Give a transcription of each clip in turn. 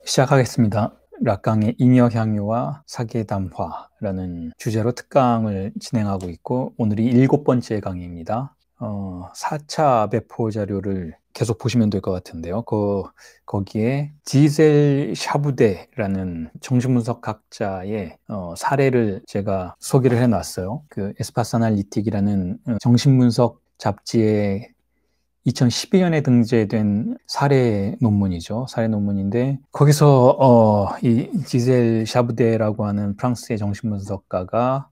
시작하겠습니다. 락강의 잉여향유와 사계담화라는 주제로 특강을 진행하고 있고, 오늘이 7번째 강의입니다. 4차 배포 자료를 계속 보시면 될 것 같은데요. 거기에 디젤 샤부데라는 정신분석학자의 사례를 제가 소개를 해놨어요. 그 에스파스 아날리틱이라는 정신분석 잡지에 2012년에 등재된 사례 논문이죠. 사례 논문인데 거기서 이 지젤 샤브데라고 하는 프랑스의 정신분석가가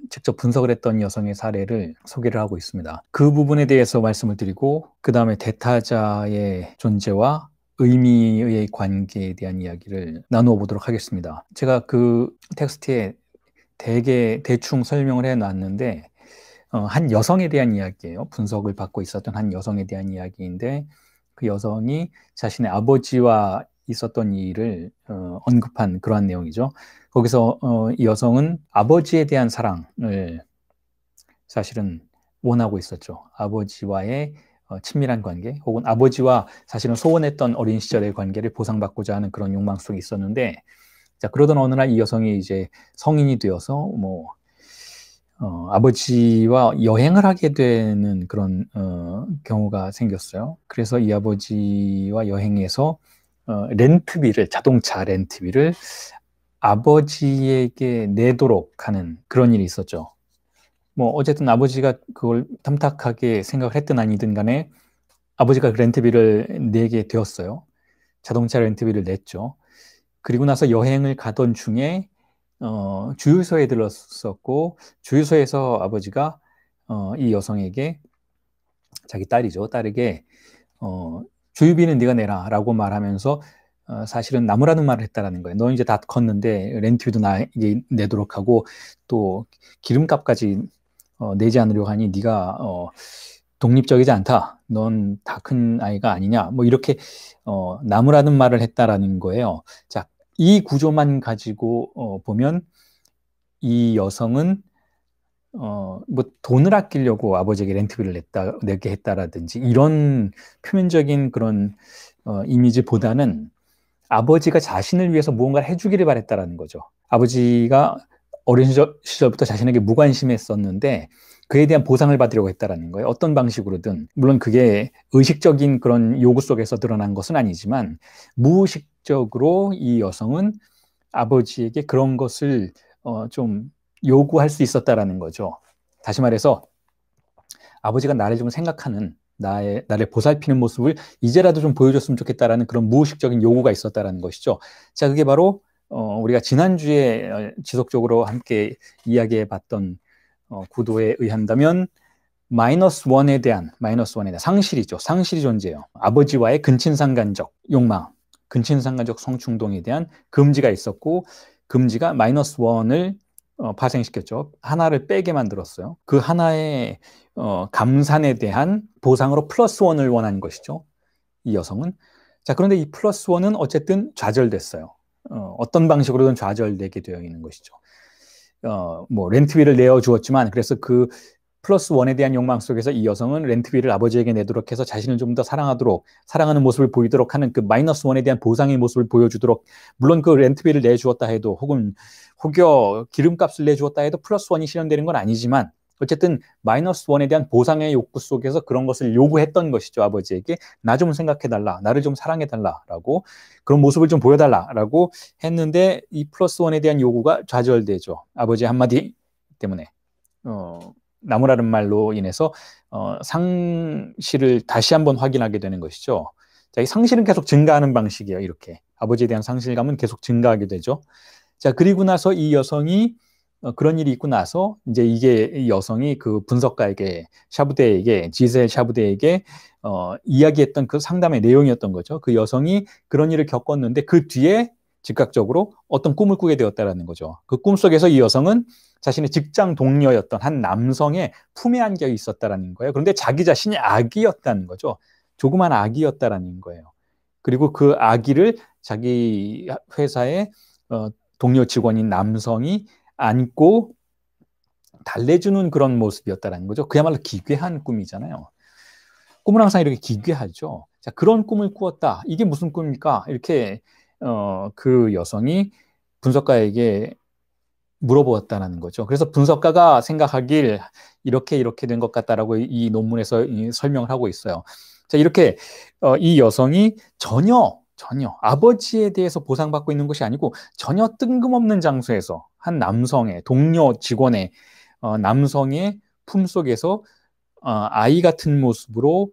직접 분석을 했던 여성의 사례를 소개를 하고 있습니다. 그 부분에 대해서 말씀을 드리고 그 다음에 대타자의 존재와 의미의 관계에 대한 이야기를 나누어 보도록 하겠습니다. 제가 그 텍스트에 대충 설명을 해놨는데 한 여성에 대한 이야기예요. 분석을 받고 있었던 한 여성에 대한 이야기인데 그 여성이 자신의 아버지와 있었던 일을 언급한 그러한 내용이죠. 거기서 이 여성은 아버지에 대한 사랑을 사실은 원하고 있었죠. 아버지와의 친밀한 관계, 혹은 아버지와 사실은 소원했던 어린 시절의 관계를 보상받고자 하는 그런 욕망 속에 있었는데, 자, 그러던 어느 날 이 여성이 이제 성인이 되어서 아버지와 여행을 하게 되는 그런 경우가 생겼어요. 그래서 이 아버지와 여행해서 렌트비를, 자동차 렌트비를 아버지에게 내도록 하는 그런 일이 있었죠. 어쨌든 아버지가 그걸 탐탁하게 생각을 했든 아니든 간에 아버지가 그 렌트비를 내게 되었어요. 자동차 렌트비를 냈죠. 그리고 나서 여행을 가던 중에 주유소에 들렀었고, 주유소에서 아버지가 이 여성에게, 자기 딸이죠, 딸에게 주유비는 네가 내라 라고 말하면서 사실은 나무라는 말을 했다라는 거예요. 너 이제 다 컸는데 렌트비도 나에게 내도록 하고 또 기름값까지 내지 않으려고 하니 네가 독립적이지 않다. 넌 다 큰 아이가 아니냐. 이렇게 나무라는 말을 했다라는 거예요. 자, 이 구조만 가지고 보면 이 여성은 돈을 아끼려고 아버지에게 렌트비를 내게 했다라든지 이런 표면적인 그런 이미지보다는 아버지가 자신을 위해서 무언가를 해주기를 바랬다라는 거죠. 아버지가 어린 시절부터 자신에게 무관심했었는데 그에 대한 보상을 받으려고 했다라는 거예요. 어떤 방식으로든. 물론 그게 의식적인 그런 요구 속에서 드러난 것은 아니지만 무의식적으로 이 여성은 아버지에게 그런 것을 좀 요구할 수 있었다라는 거죠. 다시 말해서 아버지가 나를 좀 생각하는, 나를 보살피는 모습을 이제라도 좀 보여줬으면 좋겠다라는 그런 무의식적인 요구가 있었다라는 것이죠. 자, 그게 바로 우리가 지난주에 지속적으로 함께 이야기해 봤던 구도에 의한다면 마이너스 원에 대한 상실이죠. 상실이 존재해요. 아버지와의 근친상간적 욕망, 근친상간적 성충동에 대한 금지가 있었고, 금지가 마이너스 원을 발생시켰죠. 하나를 빼게 만들었어요. 그 하나의 감산에 대한 보상으로 플러스 원을 원한 것이죠. 이 여성은. 자, 그런데 이 플러스 원은 어쨌든 좌절됐어요. 어떤 방식으로든 좌절되게 되어 있는 것이죠. 렌트비를 내어주었지만, 그래서 그 플러스 원에 대한 욕망 속에서 이 여성은 렌트비를 아버지에게 내도록 해서 자신을 좀 더 사랑하는 모습을 보이도록 하는 그 마이너스 원에 대한 보상의 모습을 보여주도록, 물론 그 렌트비를 내주었다 해도, 혹여 기름값을 내주었다 해도 플러스 원이 실현되는 건 아니지만, 어쨌든 마이너스 원에 대한 보상의 욕구 속에서 그런 것을 요구했던 것이죠. 아버지에게 나 좀 생각해달라, 나를 좀 사랑해달라라고, 그런 모습을 좀 보여달라라고 했는데 이 플러스 원에 대한 요구가 좌절되죠. 아버지의 한마디 때문에. 나무라는 말로 인해서 상실을 다시 한번 확인하게 되는 것이죠. 자, 이 상실은 계속 증가하는 방식이에요. 이렇게 아버지에 대한 상실감은 계속 증가하게 되죠. 자, 그리고 나서 이 여성이 그런 일이 있고 나서 이제 이 여성이 그 분석가에게, 지젤 샤브데에게 이야기했던 그 상담의 내용이었던 거죠. 그 여성이 그런 일을 겪었는데 그 뒤에 즉각적으로 어떤 꿈을 꾸게 되었다라는 거죠. 그 꿈 속에서 이 여성은 자신의 직장 동료였던 한 남성의 품에 안겨 있었다라는 거예요. 그런데 자기 자신이 아기였다는 거죠. 조그만 아기였다라는 거예요. 그리고 그 아기를 자기 회사의 동료 직원인 남성이 안고 달래주는 그런 모습이었다라는 거죠. 그야말로 기괴한 꿈이잖아요. 꿈은 항상 이렇게 기괴하죠. 자, 그런 꿈을 꾸었다. 이게 무슨 꿈입니까? 이렇게 그 여성이 분석가에게 물어보았다는 거죠. 그래서 분석가가 생각하길 이렇게 된 것 같다라고 이 논문에서 설명을 하고 있어요. 자, 이렇게 이 여성이 전혀 아버지에 대해서 보상받고 있는 것이 아니고 전혀 뜬금없는 장소에서 한 남성의 동료 직원의 남성의 품속에서 아이 같은 모습으로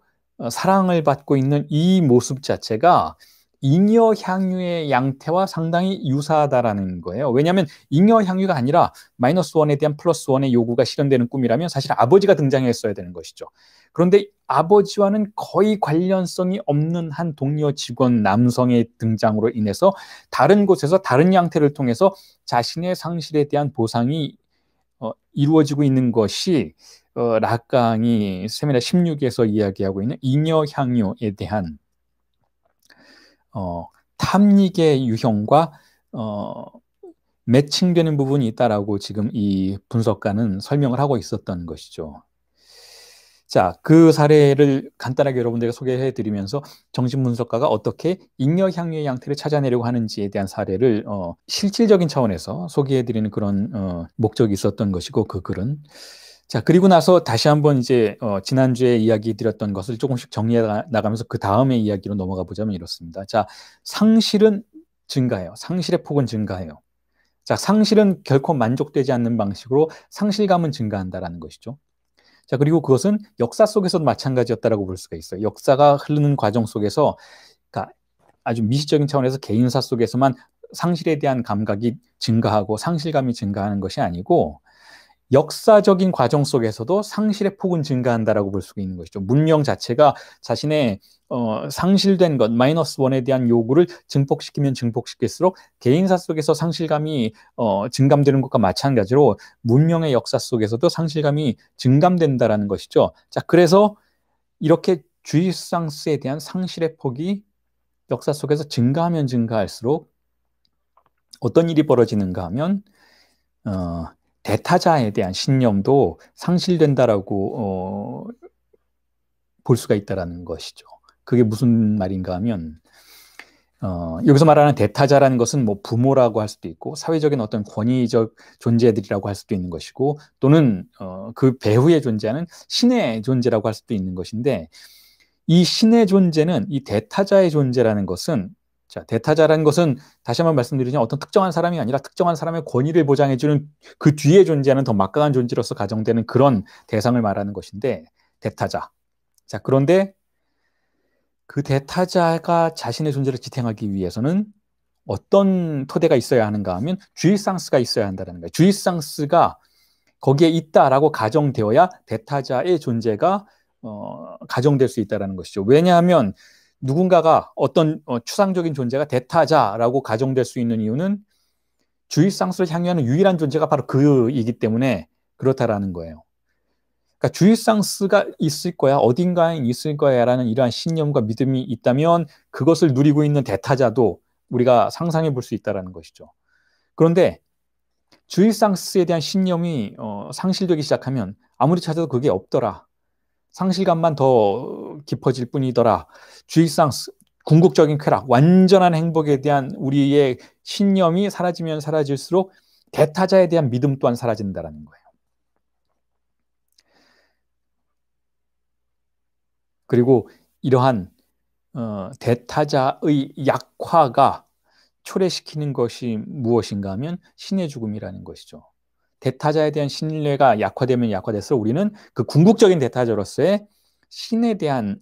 사랑을 받고 있는 이 모습 자체가 잉여 향유의 양태와 상당히 유사하다라는 거예요. 왜냐하면 잉여 향유가 아니라 마이너스 원에 대한 플러스 원의 요구가 실현되는 꿈이라면 사실 아버지가 등장했어야 되는 것이죠. 그런데 아버지와는 거의 관련성이 없는 한 동료 직원 남성의 등장으로 인해서 다른 곳에서 다른 양태를 통해서 자신의 상실에 대한 보상이 이루어지고 있는 것이 락강이 세미나 16에서 이야기하고 있는 잉여 향유에 대한 탐닉의 유형과 매칭되는 부분이 있다라고 지금 이 분석가는 설명을 하고 있었던 것이죠. 자, 그 사례를 간단하게 여러분들에게 소개해 드리면서 정신분석가가 어떻게 잉여 향유의 양태를 찾아내려고 하는지에 대한 사례를 실질적인 차원에서 소개해 드리는 그런 목적이 있었던 것이고, 그 글은. 자, 그리고 나서 다시 한번 이제 지난주에 이야기 드렸던 것을 조금씩 정리해 나가면서 그 다음의 이야기로 넘어가 보자면 이렇습니다. 자, 상실은 증가해요. 상실의 폭은 증가해요. 자, 상실은 결코 만족되지 않는 방식으로 상실감은 증가한다라는 것이죠. 자, 그리고 그것은 역사 속에서도 마찬가지였다라고 볼 수가 있어요. 역사가 흐르는 과정 속에서, 그러니까 아주 미시적인 차원에서 개인사 속에서만 상실에 대한 감각이 증가하고 상실감이 증가하는 것이 아니고, 역사적인 과정 속에서도 상실의 폭은 증가한다라고 볼 수가 있는 것이죠. 문명 자체가 자신의 상실된 것, 마이너스 원에 대한 요구를 증폭시키면 증폭시킬수록 개인사 속에서 상실감이 증감되는 것과 마찬가지로 문명의 역사 속에서도 상실감이 증감된다라는 것이죠. 자, 그래서 이렇게 주이상스에 대한 상실의 폭이 역사 속에서 증가하면 증가할수록 어떤 일이 벌어지는가 하면 대타자에 대한 신념도 상실된다라고 볼 수가 있다라는 것이죠. 그게 무슨 말인가 하면 여기서 말하는 대타자라는 것은 뭐 부모라고 할 수도 있고 사회적인 어떤 권위적 존재들이라고 할 수도 있는 것이고, 또는 그 배후에 존재하는 신의 존재라고 할 수도 있는 것인데, 이 신의 존재는, 이 대타자의 존재라는 것은, 자, 대타자라는 것은 다시 한번 말씀드리자면 어떤 특정한 사람이 아니라 특정한 사람의 권위를 보장해주는 그 뒤에 존재하는 더 막강한 존재로서 가정되는 그런 대상을 말하는 것인데, 대타자. 자, 그런데 그 대타자가 자신의 존재를 지탱하기 위해서는 어떤 토대가 있어야 하는가 하면 주이상스가 있어야 한다는 거예요. 주이상스가 거기에 있다라고 가정되어야 대타자의 존재가 가정될 수 있다는 것이죠. 왜냐하면 누군가가 어떤 추상적인 존재가 대타자라고 가정될 수 있는 이유는 주이상스를 향유하는 유일한 존재가 바로 그이기 때문에 그렇다라는 거예요. 그러니까 주이상스가 있을 거야, 어딘가에 있을 거야라는 이러한 신념과 믿음이 있다면 그것을 누리고 있는 대타자도 우리가 상상해 볼 수 있다는 것이죠. 그런데 주이상스에 대한 신념이 상실되기 시작하면 아무리 찾아도 그게 없더라, 상실감만 더 깊어질 뿐이더라, 주이상스, 궁극적인 쾌락, 완전한 행복에 대한 우리의 신념이 사라지면 사라질수록 대타자에 대한 믿음 또한 사라진다는 거예요. 그리고 이러한 대타자의 약화가 초래시키는 것이 무엇인가 하면 신의 죽음이라는 것이죠. 대타자에 대한 신뢰가 약화되면 약화될수록 우리는 그 궁극적인 대타자로서의 신에 대한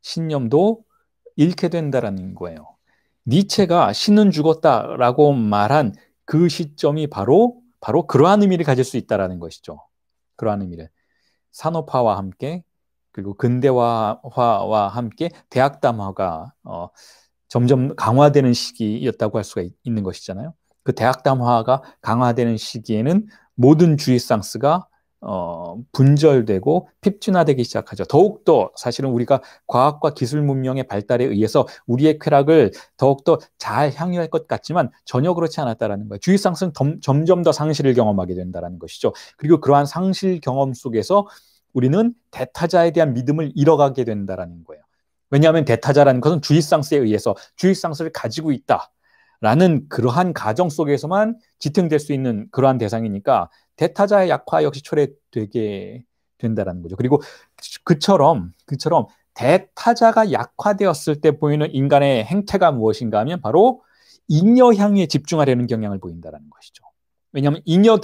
신념도 잃게 된다라는 거예요. 니체가 신은 죽었다라고 말한 그 시점이 바로 그러한 의미를 가질 수 있다라는 것이죠. 그러한 의미를 산업화와 함께, 그리고 근대화와 함께 대학담화가 점점 강화되는 시기였다고 할 수가 있는 것이잖아요. 그 대학담화가 강화되는 시기에는 모든 주이상스가 분절되고 핍진화되기 시작하죠. 더욱더 사실은 우리가 과학과 기술 문명의 발달에 의해서 우리의 쾌락을 더욱더 잘 향유할 것 같지만 전혀 그렇지 않았다라는 거예요. 주이상스는 점점 더 상실을 경험하게 된다는 것이죠. 그리고 그러한 상실 경험 속에서 우리는 대타자에 대한 믿음을 잃어가게 된다는 거예요. 왜냐하면 대타자라는 것은 주의상스에 의해서 주의상스를 가지고 있다라는 그러한 가정 속에서만 지탱될 수 있는 그러한 대상이니까 대타자의 약화 역시 초래되게 된다는 거죠. 그리고 그처럼 대타자가 약화되었을 때 보이는 인간의 행태가 무엇인가 하면 바로 잉여 향유에 집중하려는 경향을 보인다는 것이죠. 왜냐하면 잉여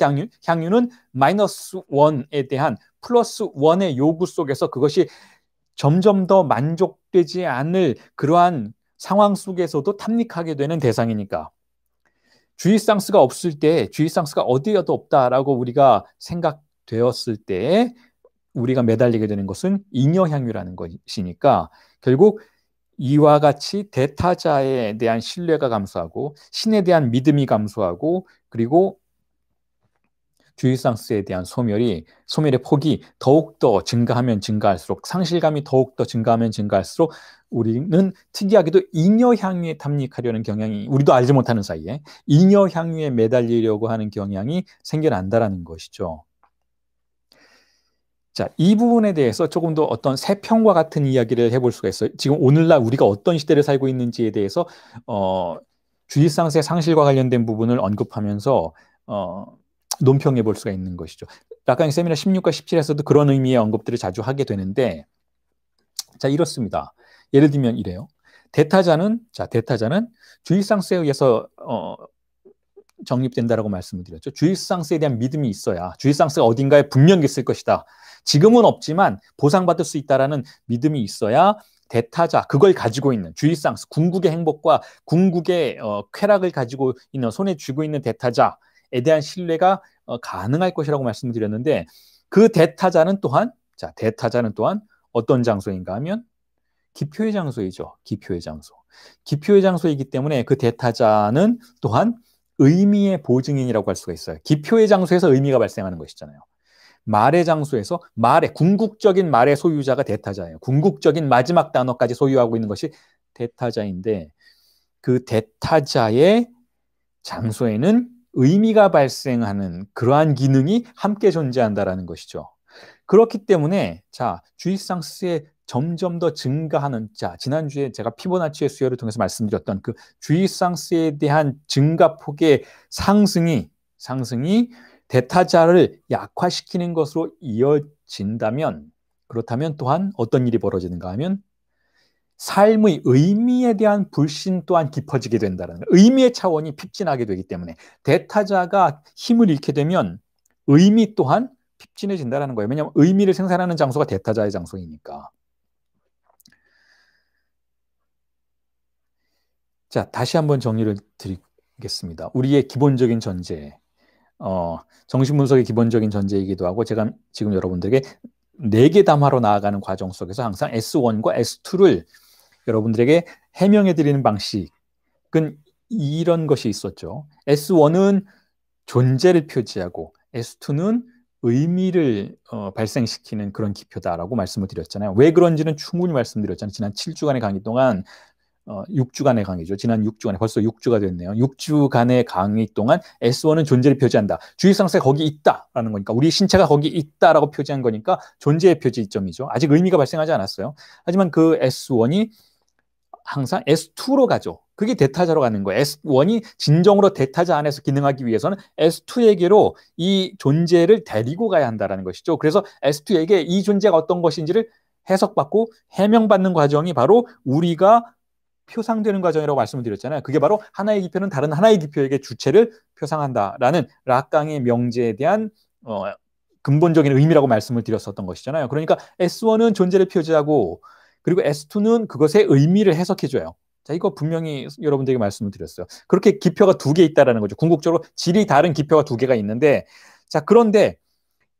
향유는 마이너스 1에 대한 플러스 1의 요구 속에서 그것이 점점 더 만족되지 않을 그러한 상황 속에서도 탐닉하게 되는 대상이니까 주의상스가 없을 때 주의상스가 어디에도 없다라고 우리가 생각되었을 때 우리가 매달리게 되는 것은 잉여향유라는 것이니까 결국 이와 같이 대타자에 대한 신뢰가 감소하고 신에 대한 믿음이 감소하고 그리고 주의상스에 대한 소멸의 폭이 더욱더 증가하면 증가할수록 상실감이 더욱더 증가하면 증가할수록 우리는 특이하게도 잉여향유에 탐닉하려는 경향이 우리도 알지 못하는 사이에 잉여향유에 매달리려고 하는 경향이 생겨난다라는 것이죠. 자, 이 부분에 대해서 조금 더 어떤 세평과 같은 이야기를 해볼 수가 있어요. 지금 오늘날 우리가 어떤 시대를 살고 있는지에 대해서 주의상스의 상실과 관련된 부분을 언급하면서 논평해 볼 수가 있는 것이죠. 락강의 세미나 16과 17에서도 그런 의미의 언급들을 자주 하게 되는데 자, 이렇습니다. 예를 들면 이래요. 대타자는 주의상스에 의해서 정립된다라고 말씀을 드렸죠. 주의상스에 대한 믿음이 있어야 주의상스가 어딘가에 분명히 있을 것이다. 지금은 없지만 보상받을 수 있다라는 믿음이 있어야 대타자, 그걸 가지고 있는 주의상스, 궁극의 행복과 궁극의 쾌락을 가지고 있는 손에 쥐고 있는 대타자에 대한 신뢰가 가능할 것이라고 말씀을 드렸는데 그 대타자는 또한 어떤 장소인가 하면 기표의 장소이죠. 기표의 장소. 기표의 장소이기 때문에 그 대타자는 또한 의미의 보증인이라고 할 수가 있어요. 기표의 장소에서 의미가 발생하는 것이잖아요. 말의 장소에서 궁극적인 말의 소유자가 대타자예요. 궁극적인 마지막 단어까지 소유하고 있는 것이 대타자인데 그 대타자의 장소에는 의미가 발생하는 그러한 기능이 함께 존재한다라는 것이죠. 그렇기 때문에 주의상스의 점점 더 증가하는 지난주에 제가 피보나치의 수열을 통해서 말씀드렸던 그 주의상스에 대한 증가폭의 상승이 대타자를 약화시키는 것으로 이어진다면 그렇다면 또한 어떤 일이 벌어지는가 하면 삶의 의미에 대한 불신 또한 깊어지게 된다는 거예요. 의미의 차원이 핍진하게 되기 때문에 대타자가 힘을 잃게 되면 의미 또한 핍진해진다는 거예요. 왜냐하면 의미를 생산하는 장소가 대타자의 장소이니까. 자, 다시 한번 정리를 드리겠습니다. 우리의 기본적인 전제, 정신분석의 기본적인 전제이기도 하고 제가 지금 여러분들에게 4개 담화로 나아가는 과정 속에서 항상 S1과 S2를 여러분들에게 해명해 드리는 방식은 이런 것이 있었죠. S1은 존재를 표지하고 S2는 의미를 발생시키는 그런 기표다라고 말씀을 드렸잖아요. 왜 그런지는 충분히 말씀드렸잖아요. 지난 7주간의 강의 동안 6주간의 강의죠. 지난 6주간에 벌써 6주가 됐네요. 6주간의 강의 동안 S1은 존재를 표지한다. 주의상스가 거기 있다라는 거니까 우리 신체가 거기 있다라고 표지한 거니까 존재의 표지점이죠. 아직 의미가 발생하지 않았어요. 하지만 그 S1이 항상 S2로 가죠. 그게 대타자로 가는 거예요. S1이 진정으로 대타자 안에서 기능하기 위해서는 S2에게로 이 존재를 데리고 가야 한다는 것이죠. 그래서 S2에게 이 존재가 어떤 것인지를 해석받고 해명받는 과정이 바로 우리가 표상되는 과정이라고 말씀을 드렸잖아요. 그게 바로 하나의 기표는 다른 하나의 기표에게 주체를 표상한다라는 락강의 명제에 대한 근본적인 의미라고 말씀을 드렸었던 것이잖아요. 그러니까 S1은 존재를 표지하고 그리고 S2는 그것의 의미를 해석해줘요. 자, 이거 분명히 여러분들에게 말씀을 드렸어요. 그렇게 기표가 2개 있다라는 거죠. 궁극적으로 질이 다른 기표가 2개가 있는데 자, 그런데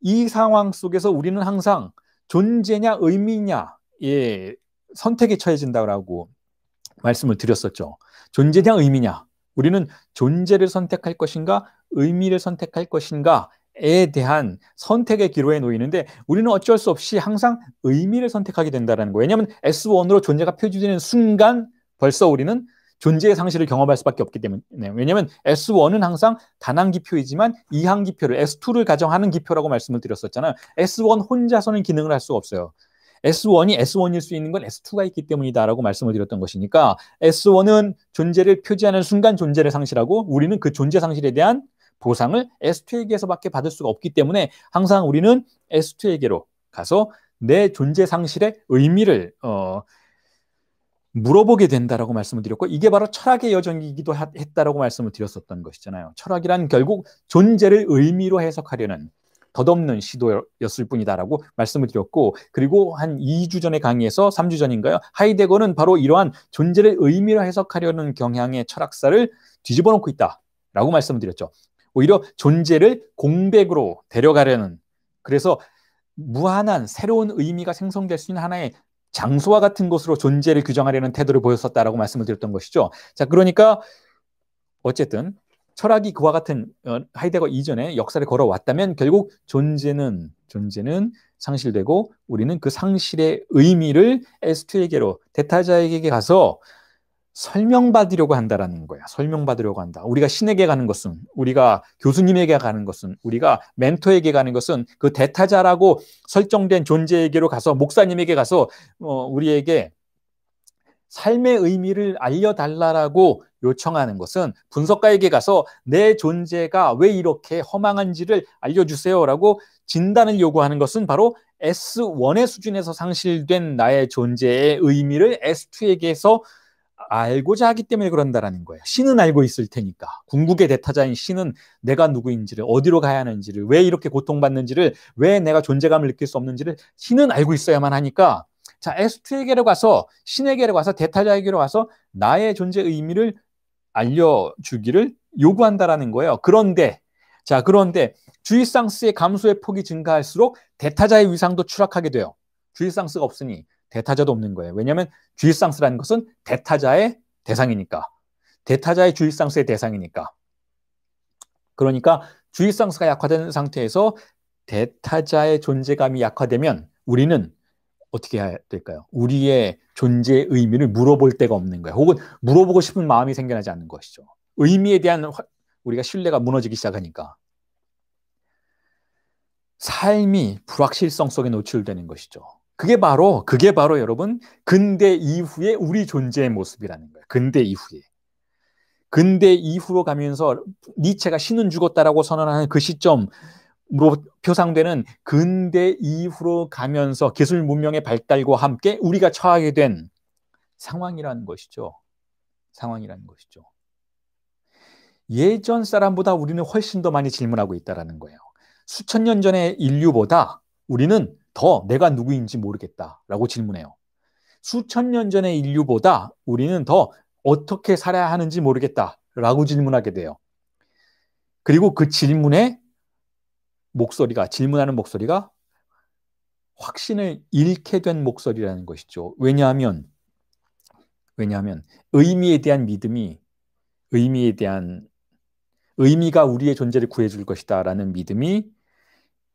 이 상황 속에서 우리는 항상 존재냐 의미냐의 선택에 처해진다고 말씀을 드렸었죠. 존재냐 의미냐. 우리는 존재를 선택할 것인가 의미를 선택할 것인가에 대한 선택의 기로에 놓이는데 우리는 어쩔 수 없이 항상 의미를 선택하게 된다는 거예요. 왜냐하면 S1으로 존재가 표시되는 순간 벌써 우리는 존재의 상실을 경험할 수밖에 없기 때문에. 왜냐하면 S1은 항상 단한 기표이지만 이한 기표를 S2를 가정하는 기표라고 말씀을 드렸었잖아요. S1 혼자서는 기능을 할 수가 없어요. S1이 S1일 수 있는 건 S2가 있기 때문이다라고 말씀을 드렸던 것이니까 S1은 존재를 표지하는 순간 존재를 상실하고 우리는 그 존재 상실에 대한 보상을 S2에게서밖에 받을 수가 없기 때문에 항상 우리는 S2에게로 가서 내 존재 상실의 의미를 물어보게 된다라고 말씀을 드렸고, 이게 바로 철학의 여정이기도 했다라고 말씀을 드렸었던 것이잖아요. 철학이란 결국 존재를 의미로 해석하려는 덧없는 시도였을 뿐이다라고 말씀을 드렸고, 그리고 한 2주 전에 강의에서 3주 전인가요? 하이데거는 바로 이러한 존재를 의미로 해석하려는 경향의 철학사를 뒤집어 놓고 있다라고 말씀을 드렸죠. 오히려 존재를 공백으로 데려가려는, 그래서 무한한 새로운 의미가 생성될 수 있는 하나의 장소와 같은 곳으로 존재를 규정하려는 태도를 보였었다라고 말씀을 드렸던 것이죠. 자, 그러니까 어쨌든 철학이 그와 같은 하이데거 이전에 역사를 걸어왔다면 결국 존재는 상실되고 우리는 그 상실의 의미를 S2에게로, 대타자에게 가서 설명받으려고 한다라는 거야. 설명받으려고 한다. 우리가 신에게 가는 것은, 우리가 교수님에게 가는 것은, 우리가 멘토에게 가는 것은 그 대타자라고 설정된 존재에게로 가서, 목사님에게 가서 우리에게 삶의 의미를 알려달라고 요청하는 것은, 분석가에게 가서 내 존재가 왜 이렇게 허망한지를 알려주세요라고 진단을 요구하는 것은 바로 S1의 수준에서 상실된 나의 존재의 의미를 S2에게서 알고자 하기 때문에 그런다라는 거예요. 신은 알고 있을 테니까. 궁극의 대타자인 신은 내가 누구인지를, 어디로 가야 하는지를, 왜 이렇게 고통받는지를, 왜 내가 존재감을 느낄 수 없는지를 신은 알고 있어야만 하니까, 자, S2에게로 가서, 신에게로 가서, 대타자에게로 가서 나의 존재 의미를 알려주기를 요구한다라는 거예요. 그런데 주의상스의 감소의 폭이 증가할수록 대타자의 위상도 추락하게 돼요. 주의상스가 없으니 대타자도 없는 거예요. 왜냐하면 주의상스라는 것은 대타자의 대상이니까. 대타자의 주의상스의 대상이니까. 그러니까 주의상스가 약화된 상태에서 대타자의 존재감이 약화되면 우리는 어떻게 해야 될까요? 우리의 존재의 의미를 물어볼 데가 없는 거예요. 혹은 물어보고 싶은 마음이 생겨나지 않는 것이죠. 의미에 대한 우리가 신뢰가 무너지기 시작하니까. 삶이 불확실성 속에 노출되는 것이죠. 그게 바로 여러분, 근대 이후의 우리 존재의 모습이라는 거예요. 근대 이후로 가면서 니체가 신은 죽었다라고 선언하는 그 시점으로 표상되는 근대 이후로 가면서 기술 문명의 발달과 함께 우리가 처하게 된 상황이라는 것이죠. 예전 사람보다 우리는 훨씬 더 많이 질문하고 있다는 거예요. 수천 년 전의 인류보다 우리는 더 내가 누구인지 모르겠다라고 질문해요. 수천 년 전의 인류보다 우리는 더 어떻게 살아야 하는지 모르겠다라고 질문하게 돼요. 그리고 그 질문하는 목소리가 확신을 잃게 된 목소리라는 것이죠. 왜냐하면 의미에 대한 믿음이, 의미가 우리의 존재를 구해줄 것이다라는 믿음이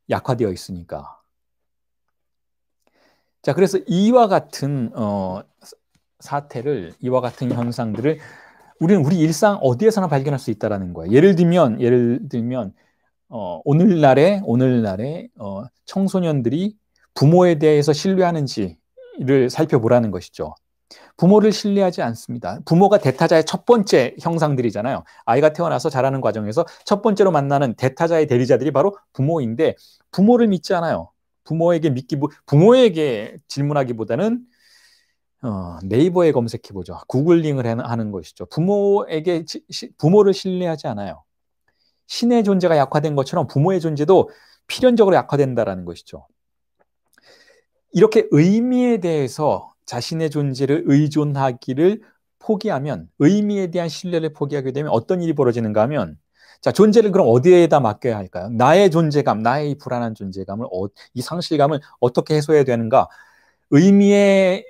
약화되어 있으니까. 자, 그래서 이와 같은 이와 같은 현상들을 우리는 우리 일상 어디에서나 발견할 수 있다라는 거예요. 예를 들면 오늘날의 청소년들이 부모에 대해서 신뢰하는지를 살펴보라는 것이죠. 부모를 신뢰하지 않습니다. 부모가 대타자의 첫 번째 형상들이잖아요. 아이가 태어나서 자라는 과정에서 첫 번째로 만나는 대타자의 대리자들이 바로 부모인데, 부모를 믿지 않아요. 부모에게 질문하기보다는 네이버에 검색해보죠. 구글링을 하는 것이죠. 부모를 신뢰하지 않아요. 신의 존재가 약화된 것처럼 부모의 존재도 필연적으로 약화된다라는 것이죠. 이렇게 의미에 대해서 자신의 존재를 의존하기를 포기하면, 의미에 대한 신뢰를 포기하게 되면 어떤 일이 벌어지는가 하면, 자, 존재를 그럼 어디에다 맡겨야 할까요? 나의 존재감, 나의 이 불안한 존재감을, 이 상실감을 어떻게 해소해야 되는가? 의미의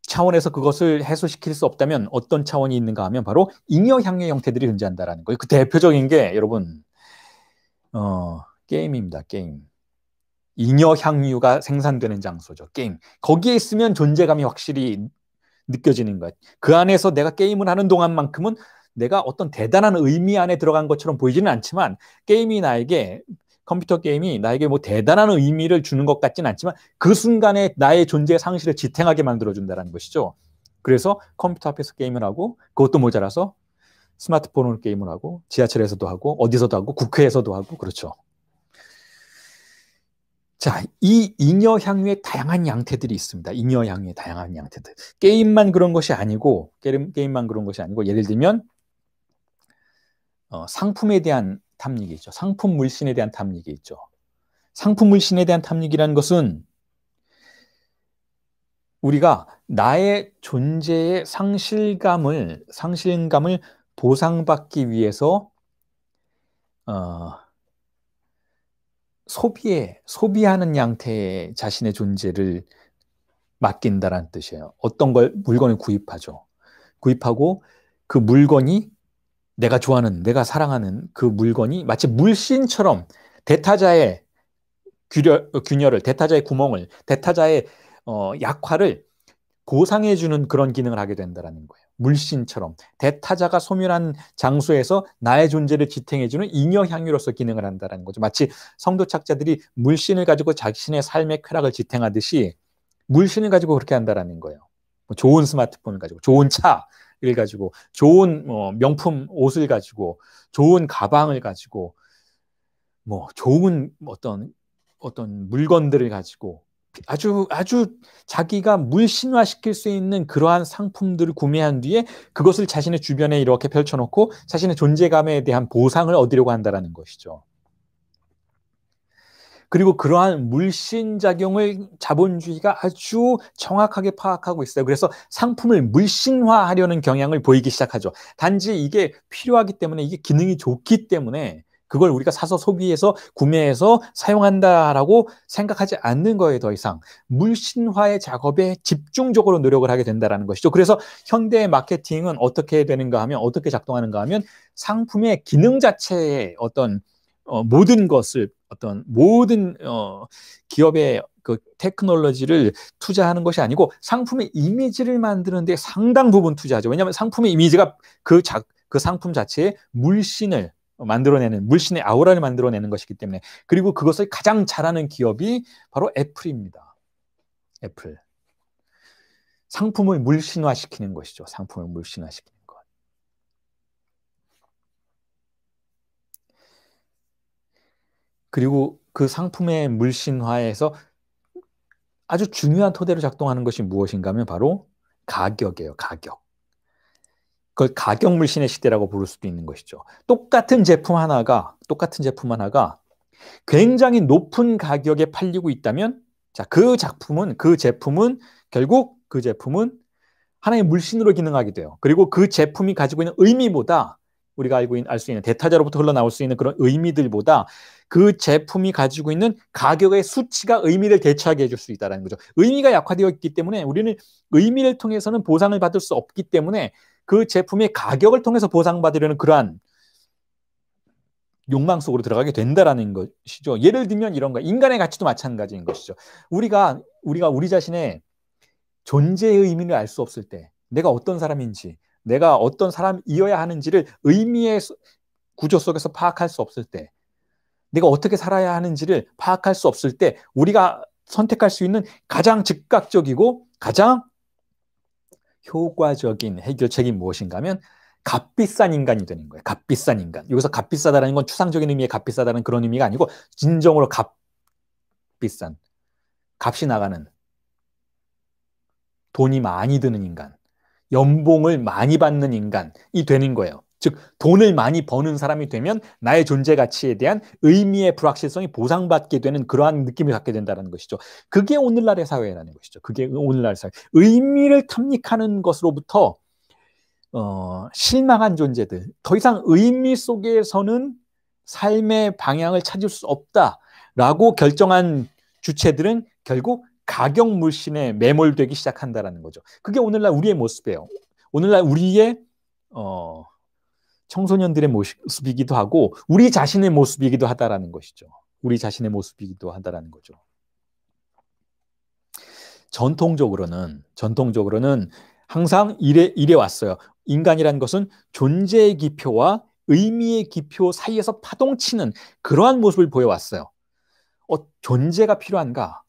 차원에서 그것을 해소시킬 수 없다면 어떤 차원이 있는가 하면 바로 잉여향유의 형태들이 존재한다라는 거예요. 그 대표적인 게 여러분 게임입니다. 게임. 잉여향유가 생산되는 장소죠. 게임. 거기에 있으면 존재감이 확실히 느껴지는 것. 그 안에서 내가 게임을 하는 동안만큼은 내가 어떤 대단한 의미 안에 들어간 것처럼 보이지는 않지만 게임이 나에게 컴퓨터 게임이 나에게 뭐 대단한 의미를 주는 것 같지는 않지만 그 순간에 나의 존재의 상실을 지탱하게 만들어준다는 것이죠. 그래서 컴퓨터 앞에서 게임을 하고 그것도 모자라서 스마트폰으로 게임을 하고 지하철에서도 하고 어디서도 하고 국회에서도 하고 그렇죠. 자, 이 잉여 향유의 다양한 양태들이 있습니다. 잉여 향유의 다양한 양태들. 게임만 그런 것이 아니고 게임만 그런 것이 아니고 예를 들면 상품에 대한 탐닉이 있죠. 상품 물신에 대한 탐닉이 있죠. 상품 물신에 대한 탐닉이라는 것은 우리가 나의 존재의 상실감을 보상받기 위해서 소비하는 양태의 자신의 존재를 맡긴다라는 뜻이에요. 어떤 물건을 구입하죠. 구입하고 그 물건이 내가 좋아하는, 내가 사랑하는 그 물건이 마치 물신처럼 대타자의 균열을, 대타자의 구멍을, 대타자의 약화를 보상해주는 그런 기능을 하게 된다는 거예요. 물신처럼 대타자가 소멸한 장소에서 나의 존재를 지탱해주는 잉여 향유로서 기능을 한다는 거죠. 마치 성도 착자들이 물신을 가지고 자신의 삶의 쾌락을 지탱하듯이 물신을 가지고 그렇게 한다는 거예요. 좋은 스마트폰을 가지고, 좋은 차를 가지고, 좋은 명품 옷을 가지고, 좋은 가방을 가지고, 뭐 좋은 어떤 물건들을 가지고 아주 자기가 물신화시킬 수 있는 그러한 상품들을 구매한 뒤에 그것을 자신의 주변에 이렇게 펼쳐놓고 자신의 존재감에 대한 보상을 얻으려고 한다는 것이죠. 그리고 그러한 물신작용을 자본주의가 아주 정확하게 파악하고 있어요. 그래서 상품을 물신화하려는 경향을 보이기 시작하죠. 단지 이게 필요하기 때문에, 이게 기능이 좋기 때문에 그걸 우리가 사서 소비해서 구매해서 사용한다라고 생각하지 않는 거예요. 더 이상 물신화의 작업에 집중적으로 노력을 하게 된다는 것이죠. 그래서 현대의 마케팅은 어떻게 되는가 하면, 어떻게 작동하는가 하면 상품의 기능 자체의 어떤 모든 것을, 모든 기업의 그 테크놀로지를 투자하는 것이 아니고 상품의 이미지를 만드는 데 상당 부분 투자하죠. 왜냐하면 상품의 이미지가 그 상품 자체의 물신을 만들어내는, 물신의 아우라를 만들어내는 것이기 때문에. 그리고 그것을 가장 잘하는 기업이 바로 애플입니다. 애플. 상품을 물신화시키는 것이죠. 상품을 물신화시키는 것. 그리고 그 상품의 물신화에서 아주 중요한 토대로 작동하는 것이 무엇인가 하면 바로 가격이에요. 가격. 그걸 가격 물신의 시대라고 부를 수도 있는 것이죠. 똑같은 제품 하나가 굉장히 높은 가격에 팔리고 있다면, 자, 그 제품은 결국 하나의 물신으로 기능하게 돼요. 그리고 그 제품이 가지고 있는 의미보다, 우리가 알 수 있는 대타자로부터 흘러나올 수 있는 그런 의미들보다 그 제품이 가지고 있는 가격의 수치가 의미를 대체하게 해줄 수 있다는 거죠. 의미가 약화되어 있기 때문에 우리는 의미를 통해서는 보상을 받을 수 없기 때문에 그 제품의 가격을 통해서 보상받으려는 그러한 욕망 속으로 들어가게 된다라는 것이죠. 예를 들면 이런 거, 인간의 가치도 마찬가지인 것이죠. 우리가 우리 자신의 존재의 의미를 알 수 없을 때, 내가 어떤 사람인지, 내가 어떤 사람이어야 하는지를 의미의 구조 속에서 파악할 수 없을 때, 내가 어떻게 살아야 하는지를 파악할 수 없을 때 우리가 선택할 수 있는 가장 즉각적이고 가장 효과적인 해결책이 무엇인가 하면 값비싼 인간이 되는 거예요. 값비싼 인간. 여기서 값비싸다는 건 추상적인 의미의 값비싸다는 그런 의미가 아니고 진정으로 값비싼, 값이 나가는, 돈이 많이 드는 인간, 연봉을 많이 받는 인간이 되는 거예요. 즉 돈을 많이 버는 사람이 되면 나의 존재 가치에 대한 의미의 불확실성이 보상받게 되는 그러한 느낌을 갖게 된다는 것이죠. 그게 오늘날의 사회라는 것이죠. 그게 오늘날의 사회. 의미를 탐닉하는 것으로부터 실망한 존재들, 더 이상 의미 속에서는 삶의 방향을 찾을 수 없다라고 결정한 주체들은 결국 가격 물신에 매몰되기 시작한다는 거죠. 그게 오늘날 우리의 모습이에요. 오늘날 우리의 청소년들의 모습이기도 하고 우리 자신의 모습이기도 하다라는 것이죠. 우리 자신의 모습이기도 하다라는 거죠. 전통적으로는 항상 이래 왔어요. 인간이라는 것은 존재의 기표와 의미의 기표 사이에서 파동치는 그러한 모습을 보여왔어요. 존재가 필요한가?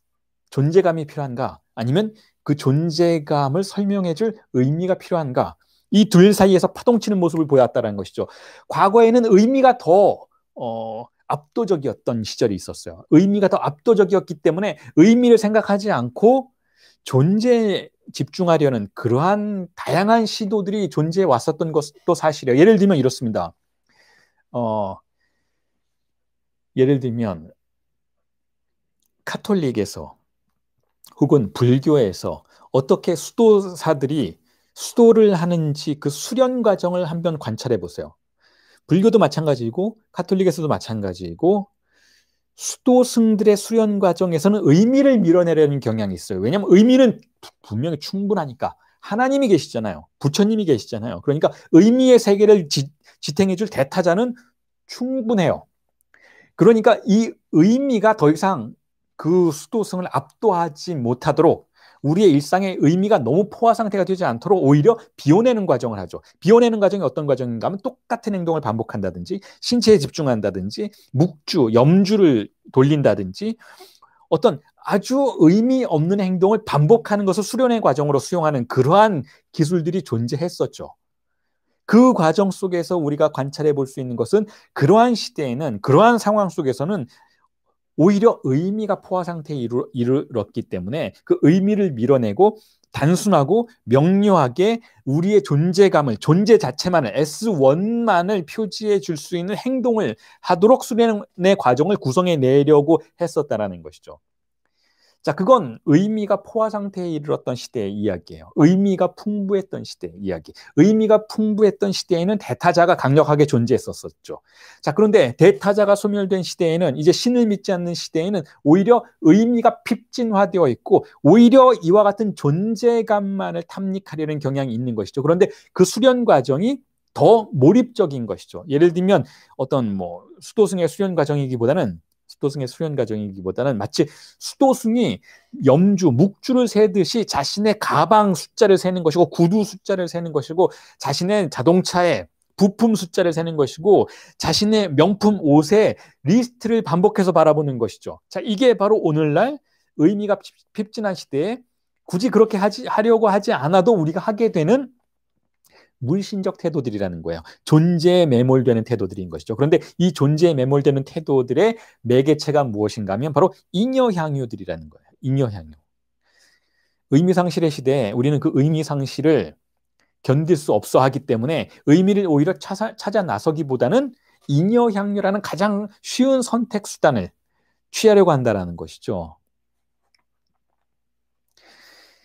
존재감이 필요한가? 아니면 그 존재감을 설명해줄 의미가 필요한가? 이 둘 사이에서 파동치는 모습을 보여왔다는 것이죠. 과거에는 의미가 더 압도적이었던 시절이 있었어요. 의미가 더 압도적이었기 때문에 의미를 생각하지 않고 존재에 집중하려는 그러한 다양한 시도들이 존재해 왔었던 것도 사실이에요. 예를 들면 이렇습니다. 예를 들면 카톨릭에서 혹은 불교에서 어떻게 수도사들이 수도를 하는지 그 수련 과정을 한번 관찰해 보세요. 불교도 마찬가지고 카톨릭에서도 마찬가지고 수도승들의 수련 과정에서는 의미를 밀어내려는 경향이 있어요. 왜냐하면 의미는 분명히 충분하니까. 하나님이 계시잖아요. 부처님이 계시잖아요. 그러니까 의미의 세계를 지탱해 줄 대타자는 충분해요. 그러니까 이 의미가 더 이상 그 수도승을 압도하지 못하도록 우리의 일상의 의미가 너무 포화 상태가 되지 않도록 오히려 비워내는 과정을 하죠. 비워내는 과정이 어떤 과정인가 하면 똑같은 행동을 반복한다든지 신체에 집중한다든지 묵주, 염주를 돌린다든지 어떤 아주 의미 없는 행동을 반복하는 것을 수련의 과정으로 수용하는 그러한 기술들이 존재했었죠. 그 과정 속에서 우리가 관찰해 볼 수 있는 것은 그러한 시대에는 그러한 상황 속에서는 오히려 의미가 포화 상태에 이르렀기 때문에 그 의미를 밀어내고 단순하고 명료하게 우리의 존재감을 존재 자체만을 S1만을 표지해 줄 수 있는 행동을 하도록 수련의 과정을 구성해 내려고 했었다라는 것이죠. 자, 그건 의미가 포화 상태에 이르렀던 시대의 이야기예요. 의미가 풍부했던 시대의 이야기. 의미가 풍부했던 시대에는 대타자가 강력하게 존재했었죠. 자, 그런데 대타자가 소멸된 시대에는 이제 신을 믿지 않는 시대에는 오히려 의미가 핍진화되어 있고 오히려 이와 같은 존재감만을 탐닉하려는 경향이 있는 것이죠. 그런데 그 수련 과정이 더 몰입적인 것이죠. 예를 들면 어떤 수도승의 수련 과정이기보다는 마치 수도승이 염주, 묵주를 세듯이 자신의 가방 숫자를 세는 것이고 구두 숫자를 세는 것이고 자신의 자동차의 부품 숫자를 세는 것이고 자신의 명품 옷의 리스트를 반복해서 바라보는 것이죠. 자, 이게 바로 오늘날 의미가 핍진한 시대에 굳이 그렇게 하려고 하지 않아도 우리가 하게 되는 물신적 태도들이라는 거예요. 존재에 매몰되는 태도들인 것이죠. 그런데 이 존재에 매몰되는 태도들의 매개체가 무엇인가 하면 바로 잉여향유들이라는 거예요. 잉여향유. 의미상실의 시대에 우리는 그 의미상실을 견딜 수 없어 하기 때문에 의미를 오히려 찾아 나서기보다는 잉여향유라는 가장 쉬운 선택 수단을 취하려고 한다는 것이죠.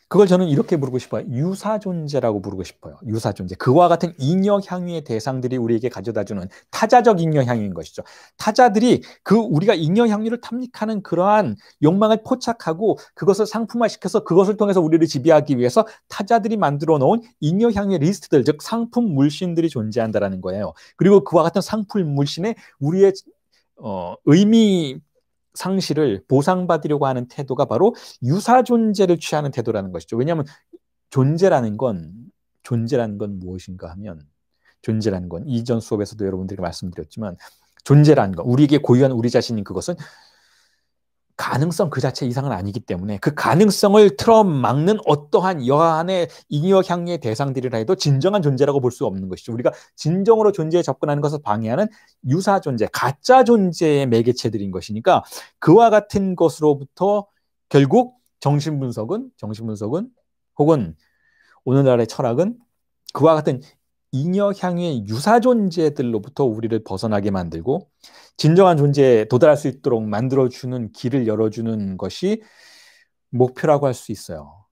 그걸 저는 이렇게 부르고 싶어요. 유사존재라고 부르고 싶어요. 유사존재. 그와 같은 잉여향유의 대상들이 우리에게 가져다주는 타자적 잉여향유인 것이죠. 타자들이 우리가 잉여향유를 탐닉하는 그러한 욕망을 포착하고 그것을 상품화시켜서 그것을 통해서 우리를 지배하기 위해서 타자들이 만들어 놓은 잉여향유의 리스트들, 즉 상품 물신들이 존재한다는 거예요. 그리고 그와 같은 상품 물신에 우리의 의미 상실을 보상받으려고 하는 태도가 바로 유사존재를 취하는 태도라는 것이죠. 왜냐하면 존재라는 건 무엇인가 하면 존재라는 건 이전 수업에서도 여러분들에게 말씀드렸지만 존재라는 건 우리에게 고유한 우리 자신인 그것은 가능성 그 자체 이상은 아니기 때문에 그 가능성을 틀어막는 어떠한 여하의 잉여향유의 대상들이라 해도 진정한 존재라고 볼 수 없는 것이죠. 우리가 진정으로 존재에 접근하는 것을 방해하는 유사 존재, 가짜 존재의 매개체들인 것이니까 그와 같은 것으로부터 결국 정신분석은 혹은 오늘날의 철학은 그와 같은 잉여향유의 유사 존재들로부터 우리를 벗어나게 만들고 진정한 존재에 도달할 수 있도록 만들어주는 길을 열어주는 것이 목표라고 할 수 있어요.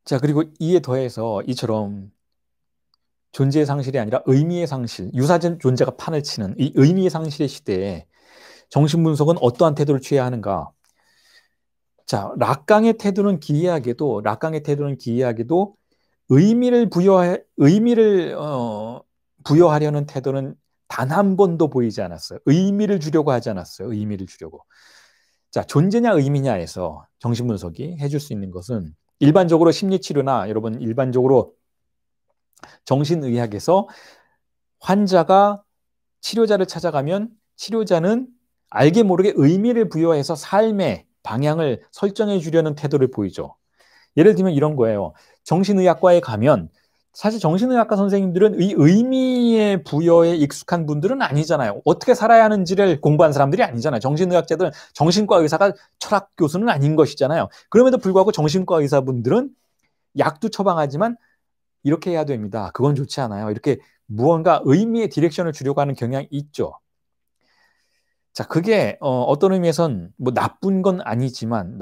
자, 그리고 이에 더해서 이처럼 존재의 상실이 아니라 의미의 상실, 유사 존재가 판을 치는 이 의미의 상실의 시대에 정신분석은 어떠한 태도를 취해야 하는가? 자, 락강의 태도는 기이하게도 의미를 부여하려는 태도는 단 한 번도 보이지 않았어요. 의미를 주려고 하지 않았어요. 의미를 주려고. 자, 존재냐 의미냐에서 정신분석이 해줄 수 있는 것은 일반적으로 심리치료나 여러분 일반적으로 정신의학에서 환자가 치료자를 찾아가면 치료자는 알게 모르게 의미를 부여해서 삶의 방향을 설정해 주려는 태도를 보이죠. 예를 들면 이런 거예요. 정신의학과에 가면 사실 정신의학과 선생님들은 이 의미의 부여에 익숙한 분들은 아니잖아요. 어떻게 살아야 하는지를 공부한 사람들이 아니잖아요. 정신의학자들은 정신과 의사가 철학 교수는 아닌 것이잖아요. 그럼에도 불구하고 정신과 의사분들은 약도 처방하지만 이렇게 해야 됩니다. 그건 좋지 않아요. 이렇게 무언가 의미의 디렉션을 주려고 하는 경향이 있죠. 자, 그게 어떤 의미에선 뭐 나쁜 건 아니지만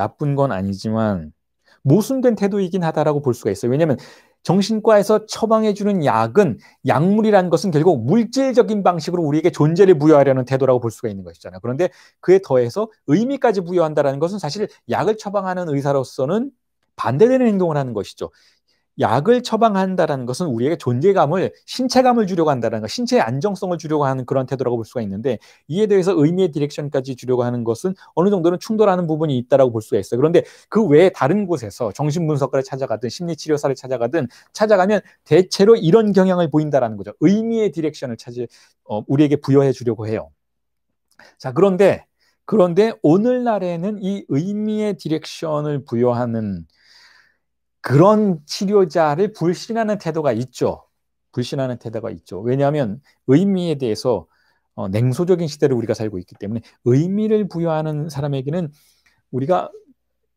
모순된 태도이긴 하다라고 볼 수가 있어요. 왜냐하면 정신과에서 처방해주는 약은 약물이라는 것은 결국 물질적인 방식으로 우리에게 존재를 부여하려는 태도라고 볼 수가 있는 것이잖아요. 그런데 그에 더해서 의미까지 부여한다는 것은 사실 약을 처방하는 의사로서는 반대되는 행동을 하는 것이죠. 약을 처방한다는 것은 우리에게 존재감을, 신체감을 주려고 한다는 것, 신체의 안정성을 주려고 하는 그런 태도라고 볼 수가 있는데 이에 대해서 의미의 디렉션까지 주려고 하는 것은 어느 정도는 충돌하는 부분이 있다고 볼 수가 있어요. 그런데 그 외에 다른 곳에서 정신분석가를 찾아가든 심리치료사를 찾아가면 대체로 이런 경향을 보인다는 거죠. 의미의 디렉션을 우리에게 부여해 주려고 해요. 자, 그런데 오늘날에는 이 의미의 디렉션을 부여하는 그런 치료자를 불신하는 태도가 있죠. 왜냐하면 의미에 대해서 냉소적인 시대를 우리가 살고 있기 때문에 의미를 부여하는 사람에게는 우리가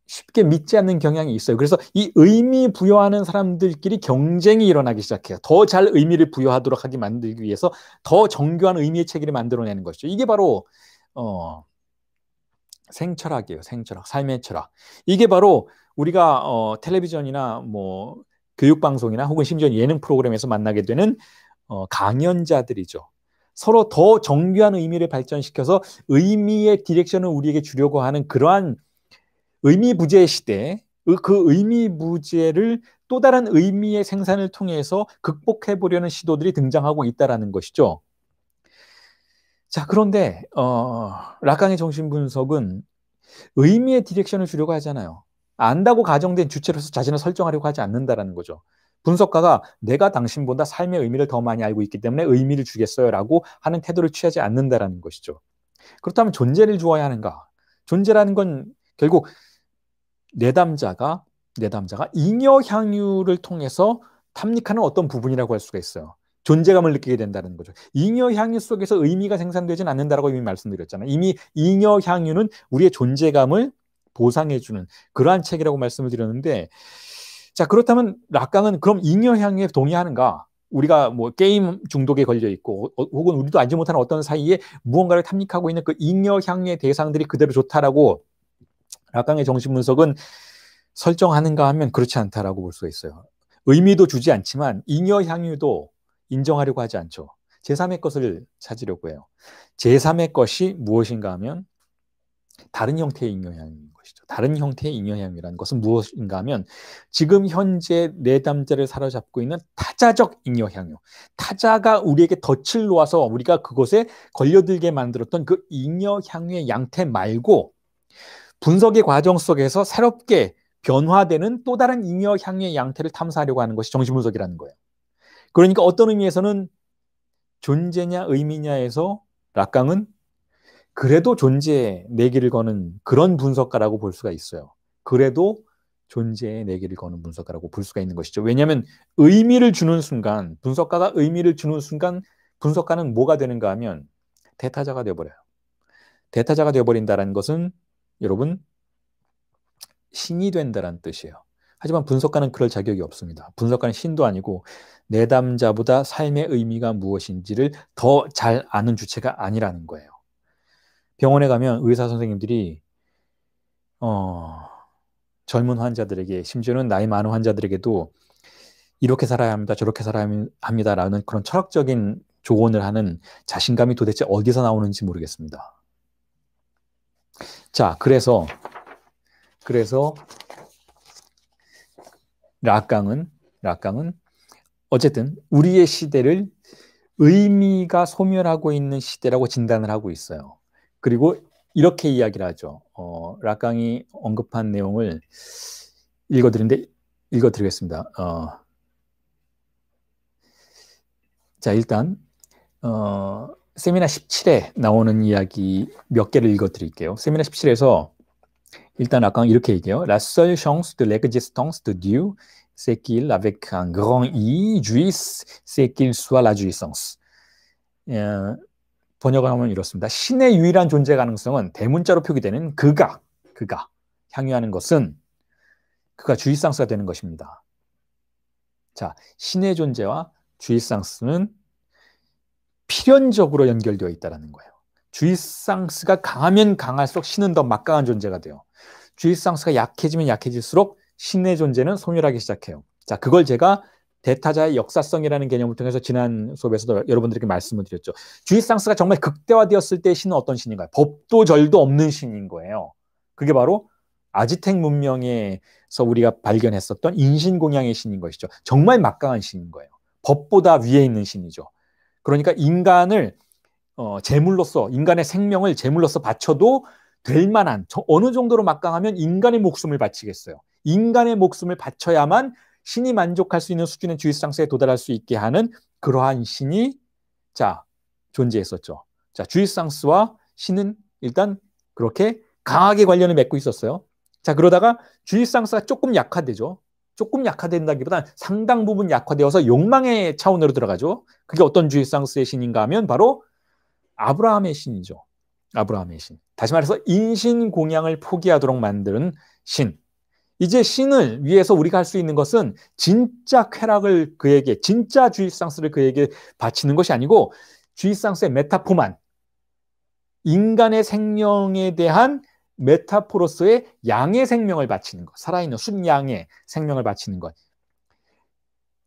쉽게 믿지 않는 경향이 있어요. 그래서 이 의미 부여하는 사람들끼리 경쟁이 일어나기 시작해요. 더 잘 의미를 부여하도록 하게 만들기 위해서 더 정교한 의미의 체계를 만들어내는 것이죠. 이게 바로 생철학이에요. 생철학, 삶의 철학. 이게 바로 우리가 텔레비전이나 뭐 교육방송이나 혹은 심지어 예능 프로그램에서 만나게 되는 강연자들이죠. 서로 더 정교한 의미를 발전시켜서 의미의 디렉션을 우리에게 주려고 하는 그러한 의미 부재 시대, 그 의미 부재를 또 다른 의미의 생산을 통해서 극복해 보려는 시도들이 등장하고 있다는 것이죠. 자, 그런데 락강의 정신분석은 의미의 디렉션을 주려고 하잖아요. 안다고 가정된 주체로서 자신을 설정하려고 하지 않는다라는 거죠. 분석가가 내가 당신보다 삶의 의미를 더 많이 알고 있기 때문에 의미를 주겠어요라고 하는 태도를 취하지 않는다라는 것이죠. 그렇다면 존재를 주어야 하는가? 존재라는 건 결국 내담자가 잉여 향유를 통해서 탐닉하는 어떤 부분이라고 할 수가 있어요. 존재감을 느끼게 된다는 거죠. 잉여 향유 속에서 의미가 생산되지는 않는다라고 이미 말씀드렸잖아요. 이미 잉여 향유는 우리의 존재감을 보상해주는 그러한 책이라고 말씀을 드렸는데, 자, 그렇다면 락강은 그럼 잉여 향유에 동의하는가? 우리가 뭐 게임 중독에 걸려 있고 혹은 우리도 알지 못하는 어떤 사이에 무언가를 탐닉하고 있는 그 잉여 향유의 대상들이 그대로 좋다라고 락강의 정신분석은 설정하는가 하면 그렇지 않다라고 볼 수가 있어요. 의미도 주지 않지만 잉여 향유도 인정하려고 하지 않죠. 제3의 것을 찾으려고 해요. 제3의 것이 무엇인가 하면 다른 형태의 잉여향인 것이죠. 다른 형태의 잉여향이라는 것은 무엇인가 하면 지금 현재 내담자를 사로잡고 있는 타자적 잉여향유. 타자가 우리에게 덫을 놓아서 우리가 그것에 걸려들게 만들었던 그 잉여향유의 양태 말고 분석의 과정 속에서 새롭게 변화되는 또 다른 잉여향유의 양태를 탐사하려고 하는 것이 정신분석이라는 거예요. 그러니까 어떤 의미에서는 존재냐 의미냐에서 락강은 그래도 존재에 내기를 거는 그런 분석가라고 볼 수가 있어요. 그래도 존재에 내기를 거는 분석가라고 볼 수가 있는 것이죠. 왜냐하면 의미를 주는 순간, 분석가가 의미를 주는 순간 분석가는 뭐가 되는가 하면 대타자가 되어버려요. 대타자가 되어버린다는 것은 여러분 신이 된다는 뜻이에요. 하지만 분석가는 그럴 자격이 없습니다. 분석가는 신도 아니고 내담자보다 삶의 의미가 무엇인지를 더 잘 아는 주체가 아니라는 거예요. 병원에 가면 의사 선생님들이 젊은 환자들에게 심지어는 나이 많은 환자들에게도 이렇게 살아야 합니다. 저렇게 살아야 합니다라는 그런 철학적인 조언을 하는 자신감이 도대체 어디서 나오는지 모르겠습니다. 자, 그래서 락강은 어쨌든 우리의 시대를 의미가 소멸하고 있는 시대라고 진단을 하고 있어요. 그리고 이렇게 이야기를 하죠. 락강이 언급한 내용을 읽어드리겠습니다. 자, 일단 세미나 17에 나오는 이야기 몇 개를 읽어드릴게요. 세미나 17에서 일단 아까 이렇게 얘기해요. La seule chance de l'existence de Dieu, c'est qu'il, avec un grand I, jouisse, c'est qu'il soit la jouissance. 번역을 하면 이렇습니다. 신의 유일한 존재 가능성은 대문자로 표기되는 그가 향유하는 것은 그가 주의상스가 되는 것입니다. 자, 신의 존재와 주의상스는 필연적으로 연결되어 있다는 거예요. 주의상스가 강하면 강할수록 신은 더 막강한 존재가 돼요. 주의상스가 약해지면 약해질수록 신의 존재는 소멸하기 시작해요. 자, 그걸 제가 대타자의 역사성이라는 개념을 통해서 지난 수업에서도 여러분들에게 말씀을 드렸죠. 주의상스가 정말 극대화되었을 때 신은 어떤 신인가요? 법도 절도 없는 신인 거예요. 그게 바로 아즈텍 문명에서 우리가 발견했었던 인신공양의 신인 것이죠. 정말 막강한 신인 거예요. 법보다 위에 있는 신이죠. 그러니까 인간을 제물로서, 인간의 생명을 제물로서 바쳐도 될 만한, 어느 정도로 막강하면 인간의 목숨을 바치겠어요. 인간의 목숨을 바쳐야만 신이 만족할 수 있는 수준의 주의상스에 도달할 수 있게 하는 그러한 신이 존재했었죠. 자, 주의상스와 신은 일단 그렇게 강하게 관련을 맺고 있었어요. 자, 그러다가 주의상스가 조금 약화되죠. 조금 약화된다기보다는 상당 부분 약화되어서 욕망의 차원으로 들어가죠. 그게 어떤 주의상스의 신인가 하면 바로 아브라함의 신이죠. 아브라함의 신. 다시 말해서 인신공양을 포기하도록 만드는 신. 이제 신을 위해서 우리가 할 수 있는 것은 진짜 쾌락을 그에게, 진짜 주의상스를 그에게 바치는 것이 아니고 주의상스의 메타포만, 인간의 생명에 대한 메타포로서의 양의 생명을 바치는 것, 살아있는 순양의 생명을 바치는 것.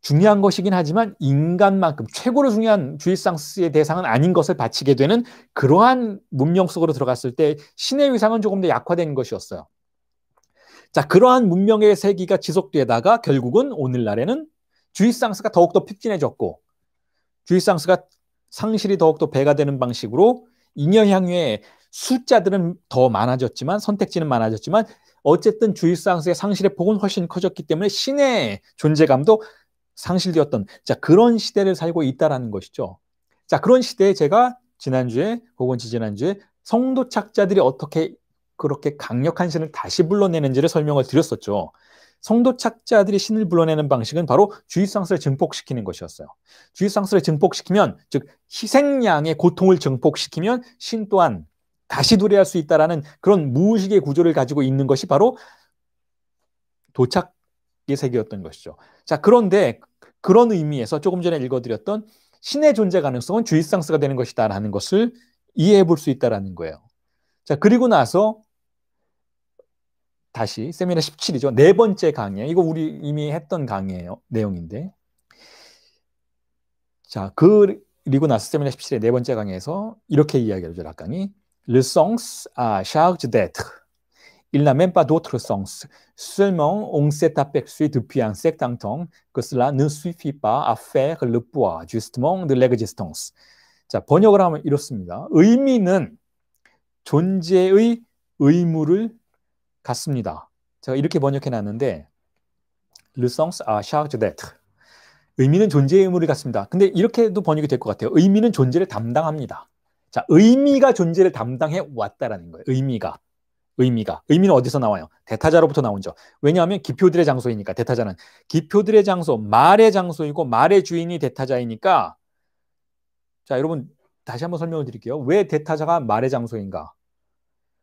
중요한 것이긴 하지만 인간만큼 최고로 중요한 주의상스의 대상은 아닌 것을 바치게 되는 그러한 문명 속으로 들어갔을 때 신의 위상은 조금 더 약화된 것이었어요. 자, 그러한 문명의 세기가 지속되다가 결국은 오늘날에는 주의상스가 더욱더 픽진해졌고 주의상스가 상실이 더욱더 배가 되는 방식으로 잉여향유의 숫자들은 더 많아졌지만 선택지는 많아졌지만 어쨌든 주의상스의 상실의 폭은 훨씬 커졌기 때문에 신의 존재감도 상실되었던 그런 시대를 살고 있다는 것이죠. 자, 그런 시대에 제가 지난주에 혹은 지지난주에 성도착자들이 어떻게 그렇게 강력한 신을 다시 불러내는지를 설명을 드렸었죠. 성도착자들이 신을 불러내는 방식은 바로 주의상스를 증폭시키는 것이었어요. 주의상스를 증폭시키면, 즉 희생양의 고통을 증폭시키면 신 또한 다시 도래할 수 있다는 그런 무의식의 구조를 가지고 있는 것이 바로 도착의 세계였던 것이죠. 자, 그런데 그런 의미에서 조금 전에 읽어드렸던 신의 존재 가능성은 주의상스가 되는 것이다 라는 것을 이해해 볼 수 있다는 거예요. 자, 그리고 나서 다시 세미나 17이죠. 네 번째 강의. 이거 우리 이미 했던 강의예요. 내용인데. 자, 그리고 나서 세미나 17의 네 번째 강의에서 이렇게 이야기하죠. 락강이 Le sens à charge d'être. Il n'a même pas d'autre sens. Seulement, on s'est aperçu depuis un certain temps que cela ne suffit pas à faire le poids, justement, de l'existence. 자, 번역을 하면 이렇습니다. 의미는 존재의 의무를 갖습니다. 제가 이렇게 번역해 놨는데 Le sens à charge d'être. 의미는 존재의 의무를 갖습니다. 근데 이렇게도 번역이 될 것 같아요. 의미는 존재를 담당합니다. 자, 의미가 존재를 담당해 왔다라는 거예요. 의미는 어디서 나와요? 대타자로부터 나오죠. 왜냐하면 기표들의 장소이니까. 대타자는 기표들의 장소, 말의 장소이고 말의 주인이 대타자이니까. 자, 여러분 다시 한번 설명을 드릴게요. 왜 대타자가 말의 장소인가?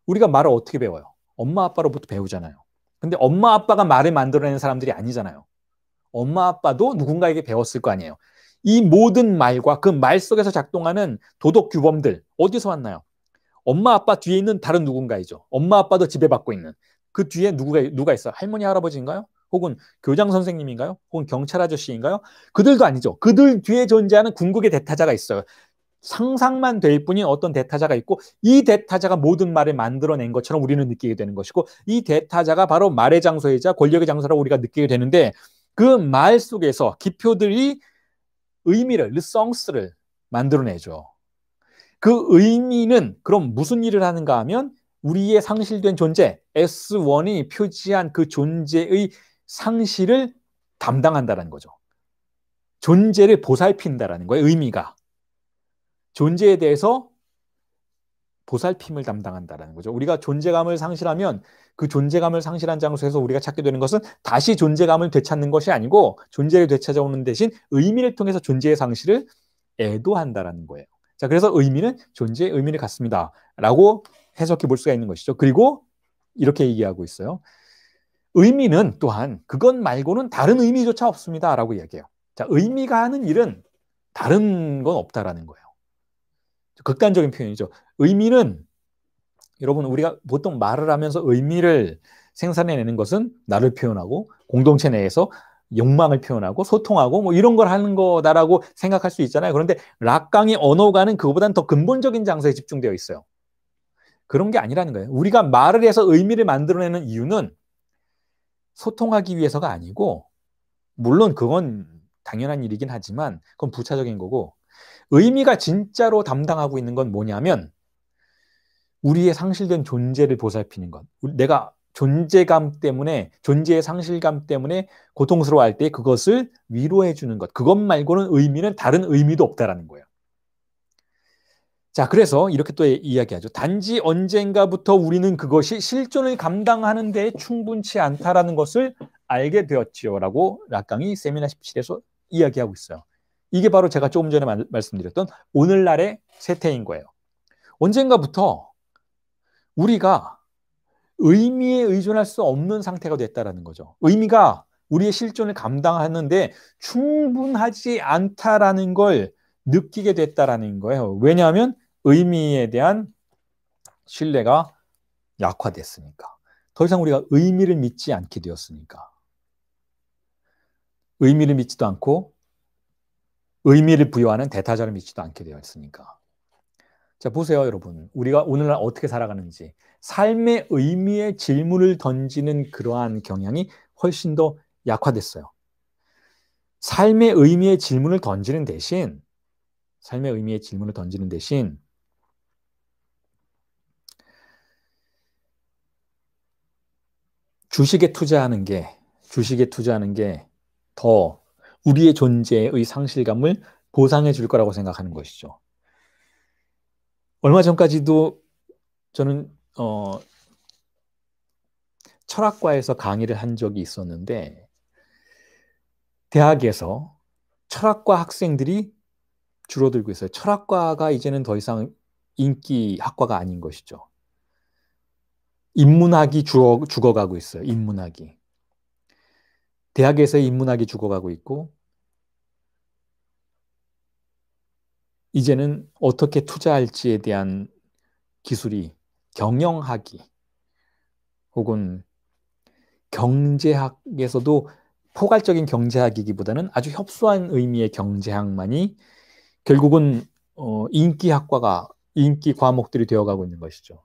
우리가 말을 어떻게 배워요? 엄마 아빠로부터 배우잖아요. 근데 엄마 아빠가 말을 만들어내는 사람들이 아니잖아요. 엄마 아빠도 누군가에게 배웠을 거 아니에요. 이 모든 말과 그 말 속에서 작동하는 도덕 규범들 어디서 왔나요? 엄마 아빠 뒤에 있는 다른 누군가이죠. 엄마 아빠도 지배받고 있는. 그 뒤에 누가 있어요? 할머니 할아버지인가요? 혹은 교장 선생님인가요? 혹은 경찰 아저씨인가요? 그들도 아니죠. 그들 뒤에 존재하는 궁극의 대타자가 있어요. 상상만 될 뿐인 어떤 대타자가 있고 이 대타자가 모든 말을 만들어낸 것처럼 우리는 느끼게 되는 것이고 이 대타자가 바로 말의 장소이자 권력의 장소라고 우리가 느끼게 되는데 그 말 속에서 기표들이 의미를, 르성스를 만들어내죠. 그 의미는 그럼 무슨 일을 하는가 하면 우리의 상실된 존재, S1이 표지한 그 존재의 상실을 담당한다는 거죠. 존재를 보살핀다라는 거예요. 의미가. 존재에 대해서 보살핌을 담당한다는 거죠. 우리가 존재감을 상실하면 그 존재감을 상실한 장소에서 우리가 찾게 되는 것은 다시 존재감을 되찾는 것이 아니고 존재를 되찾아오는 대신 의미를 통해서 존재의 상실을 애도한다라는 거예요. 자, 그래서 의미는 존재의 의미를 갖습니다. 라고 해석해 볼 수가 있는 것이죠. 그리고 이렇게 얘기하고 있어요. 의미는 또한 그것 말고는 다른 의미조차 없습니다. 라고 이야기해요. 자, 의미가 하는 일은 다른 건 없다라는 거예요. 극단적인 표현이죠. 의미는 여러분 우리가 보통 말을 하면서 의미를 생산해내는 것은 나를 표현하고 공동체 내에서 욕망을 표현하고 소통하고 뭐 이런 걸 하는 거다라고 생각할 수 있잖아요. 그런데 락강의 언어가는 그거보다는 더 근본적인 장소에 집중되어 있어요. 그런 게 아니라는 거예요. 우리가 말을 해서 의미를 만들어내는 이유는 소통하기 위해서가 아니고, 물론 그건 당연한 일이긴 하지만 그건 부차적인 거고, 의미가 진짜로 담당하고 있는 건 뭐냐면 우리의 상실된 존재를 보살피는 것. 내가 존재감 때문에, 존재의 상실감 때문에 고통스러워할 때 그것을 위로해 주는 것. 그것 말고는 의미는 다른 의미도 없다라는 거예요. 자, 그래서 이렇게 또 이야기하죠. 단지 언젠가부터 우리는 그것이 실존을 감당하는 데 충분치 않다라는 것을 알게 되었지요. 라고 락강이 세미나 17에서 이야기하고 있어요. 이게 바로 제가 조금 전에 말씀드렸던 오늘날의 세태인 거예요. 언젠가부터 우리가 의미에 의존할 수 없는 상태가 됐다라는 거죠. 의미가 우리의 실존을 감당하는데 충분하지 않다라는 걸 느끼게 됐다라는 거예요. 왜냐하면 의미에 대한 신뢰가 약화됐으니까. 더 이상 우리가 의미를 믿지 않게 되었으니까. 의미를 믿지도 않고 의미를 부여하는 대타자를 믿지도 않게 되었으니까. 자, 보세요, 여러분. 우리가 오늘날 어떻게 살아가는지. 삶의 의미의 질문을 던지는 그러한 경향이 훨씬 더 약화됐어요. 삶의 의미의 질문을 던지는 대신 주식에 투자하는 게 더 우리의 존재의 상실감을 보상해 줄 거라고 생각하는 것이죠. 얼마 전까지도 저는 철학과에서 강의를 한 적이 있었는데, 대학에서 철학과 학생들이 줄어들고 있어요. 철학과가 이제는 더 이상 인기 학과가 아닌 것이죠. 인문학이 죽어가고 있어요. 인문학이. 대학에서의 인문학이 죽어가고 있고, 이제는 어떻게 투자할지에 대한 기술이 경영학이 혹은 경제학에서도 포괄적인 경제학이기보다는 아주 협소한 의미의 경제학만이 결국은 인기 과목들이 되어가고 있는 것이죠.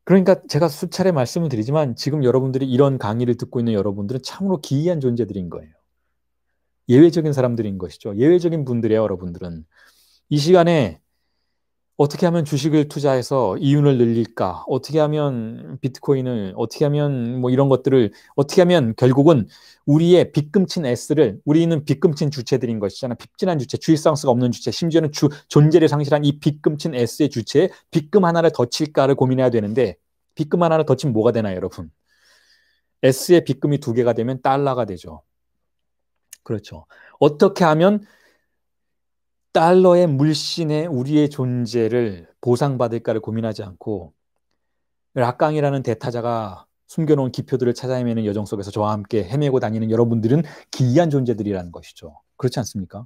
그러니까 제가 수차례 말씀을 드리지만 지금 여러분들이 이런 강의를 듣고 있는 여러분들은 참으로 기이한 존재들인 거예요. 예외적인 사람들인 것이죠. 예외적인 분들이에요, 여러분들은. 이 시간에 어떻게 하면 주식을 투자해서 이윤을 늘릴까? 어떻게 하면 비트코인을, 어떻게 하면 뭐 이런 것들을, 어떻게 하면 결국은 우리의 빚금친 S를, 우리는 빚금친 주체들인 것이잖아. 빚진한 주체, 주의성스가 없는 주체, 심지어는 존재를 상실한 이 빚금친 S의 주체에 빚금 하나를 더 칠까를 고민해야 되는데, 빚금 하나를 더 치면 뭐가 되나요, 여러분? S의 빚금이 2개가 되면 달러가 되죠. 그렇죠. 어떻게 하면 달러의 물신에 우리의 존재를 보상받을까를 고민하지 않고 락강이라는 대타자가 숨겨놓은 기표들을 찾아 헤매는 여정 속에서 저와 함께 헤매고 다니는 여러분들은 기이한 존재들이라는 것이죠. 그렇지 않습니까?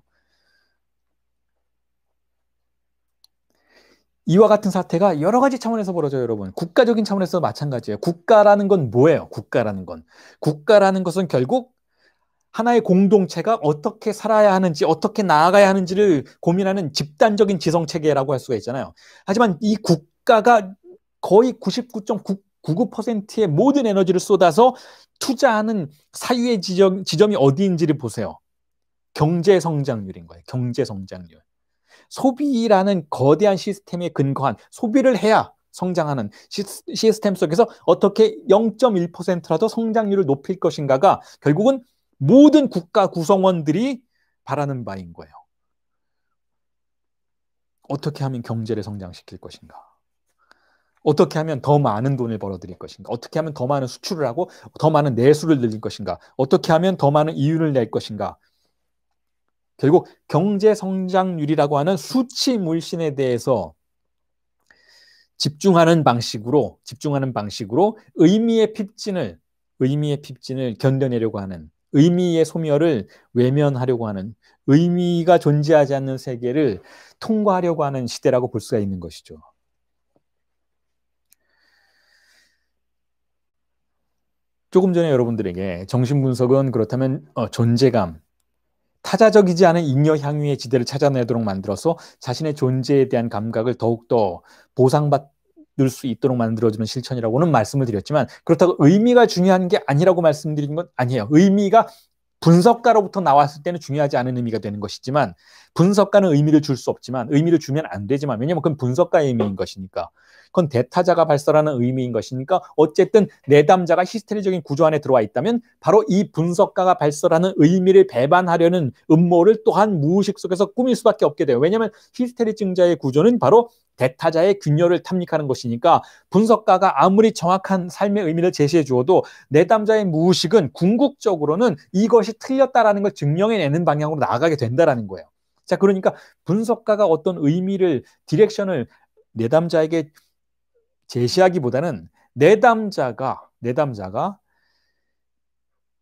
이와 같은 사태가 여러 가지 차원에서 벌어져요, 여러분. 국가적인 차원에서 마찬가지예요. 국가라는 건 뭐예요? 국가라는 것은 결국 하나의 공동체가 어떻게 살아야 하는지, 어떻게 나아가야 하는지를 고민하는 집단적인 지성체계라고 할 수가 있잖아요. 하지만 이 국가가 거의 99.99%의 모든 에너지를 쏟아서 투자하는 사유의 지점이 어디인지를 보세요. 경제성장률인 거예요. 경제성장률. 소비라는 거대한 시스템에 근거한, 소비를 해야 성장하는 시스템 속에서 어떻게 0.1%라도 성장률을 높일 것인가가 결국은 모든 국가 구성원들이 바라는 바인 거예요. 어떻게 하면 경제를 성장시킬 것인가? 어떻게 하면 더 많은 돈을 벌어들일 것인가? 어떻게 하면 더 많은 수출을 하고 더 많은 내수를 늘릴 것인가? 어떻게 하면 더 많은 이윤을 낼 것인가? 결국 경제 성장률이라고 하는 수치 물신에 대해서 집중하는 방식으로 의미의 핍진을 견뎌내려고 하는, 의미의 소멸을 외면하려고 하는, 의미가 존재하지 않는 세계를 통과하려고 하는 시대라고 볼 수가 있는 것이죠. 조금 전에 여러분들에게 정신분석은 그렇다면 존재감, 타자적이지 않은 잉여 향유의 지대를 찾아내도록 만들어서 자신의 존재에 대한 감각을 더욱더 보상받을 수 있도록 만들어주는 실천이라고는 말씀을 드렸지만, 그렇다고 의미가 중요한 게 아니라고 말씀드린 건 아니에요. 의미가 분석가로부터 나왔을 때는 중요하지 않은 의미가 되는 것이지만, 분석가는 의미를 줄 수 없지만, 의미를 주면 안 되지만, 왜냐하면 그건 분석가의 의미인 것이니까, 그건 대타자가 발설하는 의미인 것이니까, 어쨌든 내담자가 히스테리적인 구조 안에 들어와 있다면 바로 이 분석가가 발설하는 의미를 배반하려는 음모를 또한 무의식 속에서 꾸밀 수밖에 없게 돼요. 왜냐하면 히스테리증자의 구조는 바로 대타자의 균열을 탐닉하는 것이니까, 분석가가 아무리 정확한 삶의 의미를 제시해 주어도 내담자의 무의식은 궁극적으로는 이것이 틀렸다라는 걸 증명해내는 방향으로 나아가게 된다라는 거예요. 자, 그러니까 분석가가 어떤 의미를, 디렉션을 내담자에게 제시하기보다는 내담자가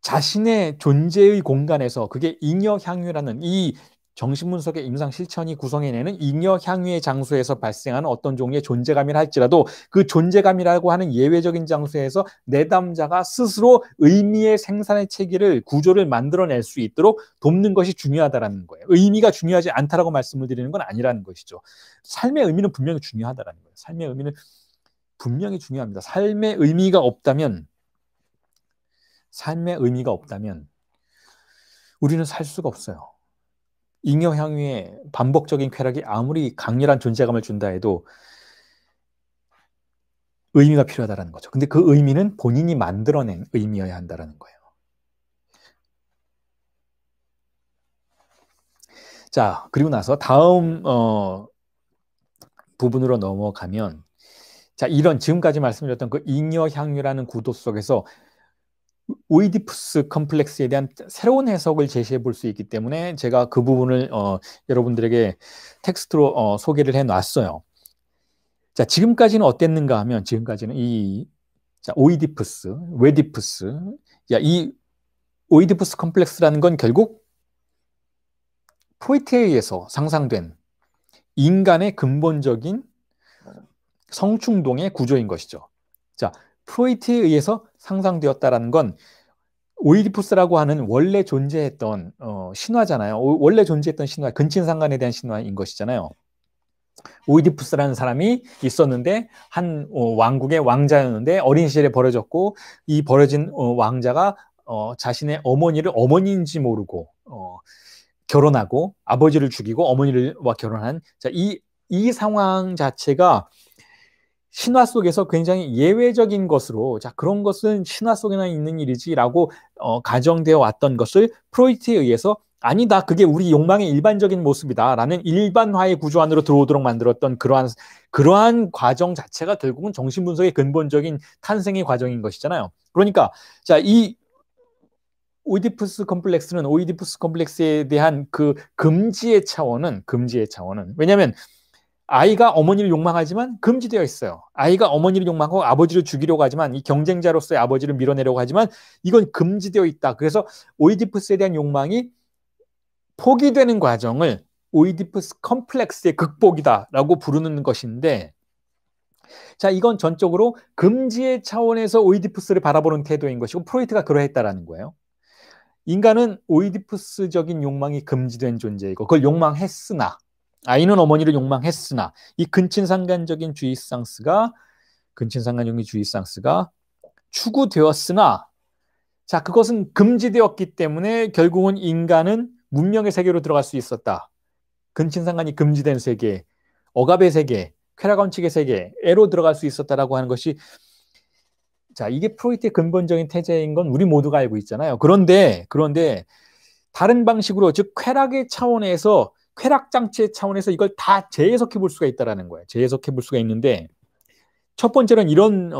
자신의 존재의 공간에서, 그게 잉여향유라는 이 정신분석의 임상실천이 구성해내는 잉여향유의 장소에서 발생하는 어떤 종류의 존재감이라 할지라도, 그 존재감이라고 하는 예외적인 장소에서 내담자가 스스로 의미의 생산의 체계를, 구조를 만들어낼 수 있도록 돕는 것이 중요하다는 거예요. 의미가 중요하지 않다라고 말씀을 드리는 건 아니라는 것이죠. 삶의 의미는 분명히 중요하다는 거예요. 삶의 의미는 분명히 중요합니다. 삶의 의미가 없다면 우리는 살 수가 없어요. 잉여향유의 반복적인 쾌락이 아무리 강렬한 존재감을 준다 해도 의미가 필요하다는 거죠. 근데 그 의미는 본인이 만들어낸 의미여야 한다는 거예요. 자, 그리고 나서 다음 부분으로 넘어가면, 자, 이런 지금까지 말씀드렸던 그 잉여향유라는 구도 속에서 오이디푸스 컴플렉스에 대한 새로운 해석을 제시해 볼 수 있기 때문에 제가 그 부분을 여러분들에게 텍스트로 소개를 해 놨어요. 자, 지금까지는 어땠는가 하면, 지금까지는 자, 오이디푸스, 웨디푸스, 이 오이디푸스 컴플렉스라는 건 결국 프로이트에 의해서 상상된 인간의 근본적인 성충동의 구조인 것이죠. 자, 프로이트에 의해서 상상되었다라는 건 오이디푸스라고 하는 원래 존재했던 신화잖아요. 원래 존재했던 신화, 근친상간에 대한 신화인 것이잖아요. 오이디푸스라는 사람이 있었는데 한 왕국의 왕자였는데 어린 시절에 버려졌고, 이 버려진 왕자가 자신의 어머니를 어머니인지 모르고 결혼하고, 아버지를 죽이고 어머니와 결혼한, 자, 이 상황 자체가 신화 속에서 굉장히 예외적인 것으로, 자, 그런 것은 신화 속에나 있는 일이지라고 가정되어 왔던 것을 프로이트에 의해서 아니다, 그게 우리 욕망의 일반적인 모습이다라는 일반화의 구조 안으로 들어오도록 만들었던 그러한 과정 자체가 결국은 정신분석의 근본적인 탄생의 과정인 것이잖아요. 그러니까 자, 이 오이디푸스 컴플렉스에 대한 그 금지의 차원은 왜냐하면 아이가 어머니를 욕망하지만 금지되어 있어요. 아이가 어머니를 욕망하고 아버지를 죽이려고 하지만, 이 경쟁자로서의 아버지를 밀어내려고 하지만 이건 금지되어 있다. 그래서 오이디푸스에 대한 욕망이 포기되는 과정을 오이디푸스 컴플렉스의 극복이다라고 부르는 것인데, 자, 이건 전적으로 금지의 차원에서 오이디푸스를 바라보는 태도인 것이고, 프로이트가 그러했다라는 거예요. 인간은 오이디푸스적인 욕망이 금지된 존재이고, 그걸 욕망했으나, 아이는 어머니를 욕망했으나, 이 근친상간적인 주의상스가 추구되었으나, 자, 그것은 금지되었기 때문에 결국은 인간은 문명의 세계로 들어갈 수 있었다. 근친상간이 금지된 세계, 억압의 세계, 쾌락 원칙의 세계로 들어갈 수 있었다라고 하는 것이, 자, 이게 프로이트의 근본적인 태제인 건 우리 모두가 알고 있잖아요. 그런데 다른 방식으로, 즉 쾌락의 차원에서, 쾌락 장치의 차원에서 이걸 다 재해석해 볼 수가 있다라는 거예요. 재해석해 볼 수가 있는데, 첫 번째는 이런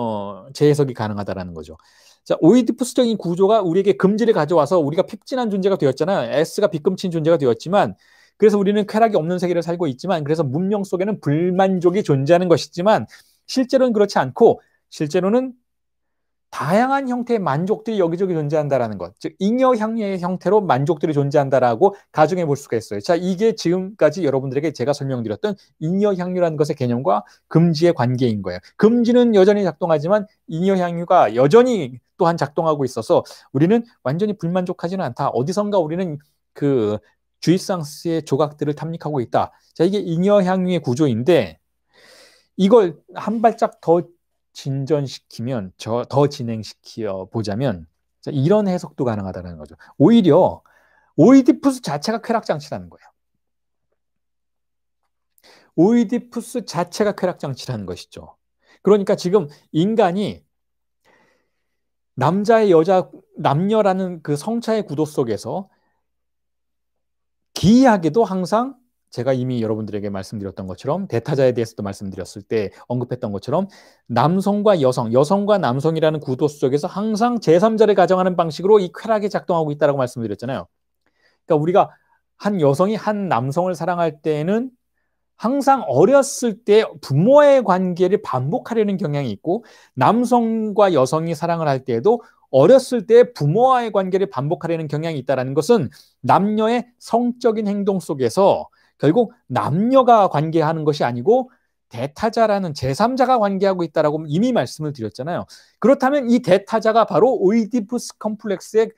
재해석이 가능하다라는 거죠. 자, 오이디푸스적인 구조가 우리에게 금지를 가져와서 우리가 핍진한 존재가 되었잖아요. S가 빗금친 존재가 되었지만, 그래서 우리는 쾌락이 없는 세계를 살고 있지만, 그래서 문명 속에는 불만족이 존재하는 것이지만, 실제로는 그렇지 않고, 실제로는 다양한 형태의 만족들이 여기저기 존재한다라는 것, 즉 잉여향유의 형태로 만족들이 존재한다라고 가정해 볼 수가 있어요. 자, 이게 지금까지 여러분들에게 제가 설명드렸던 잉여향유라는 것의 개념과 금지의 관계인 거예요. 금지는 여전히 작동하지만 잉여향유가 여전히 또한 작동하고 있어서 우리는 완전히 불만족하지는 않다. 어디선가 우리는 그 주입상스의 조각들을 탐닉하고 있다. 자, 이게 잉여향유의 구조인데, 이걸 한 발짝 더 진전시키면, 더 진행시켜 보자면, 이런 해석도 가능하다는 거죠. 오히려 오이디푸스 자체가 쾌락장치라는 거예요. 오이디푸스 자체가 쾌락장치라는 것이죠. 그러니까 지금 인간이 남자의 여자, 남녀라는 그 성차의 구도 속에서 기이하게도 항상, 제가 이미 여러분들에게 말씀드렸던 것처럼, 대타자에 대해서도 말씀드렸을 때 언급했던 것처럼, 남성과 여성, 여성과 남성이라는 구도 속에서 항상 제3자를 가정하는 방식으로 이 쾌락이 작동하고 있다고 말씀드렸잖아요. 그러니까 우리가 한 여성이 한 남성을 사랑할 때에는 항상 어렸을 때 부모의 관계를 반복하려는 경향이 있고, 남성과 여성이 사랑을 할 때에도 어렸을 때 부모와의 관계를 반복하려는 경향이 있다는 것은 남녀의 성적인 행동 속에서 결국 남녀가 관계하는 것이 아니고 대타자라는 제3자가 관계하고 있다라고 이미 말씀을 드렸잖아요. 그렇다면 이 대타자가 바로 오이디푸스 컴플렉스의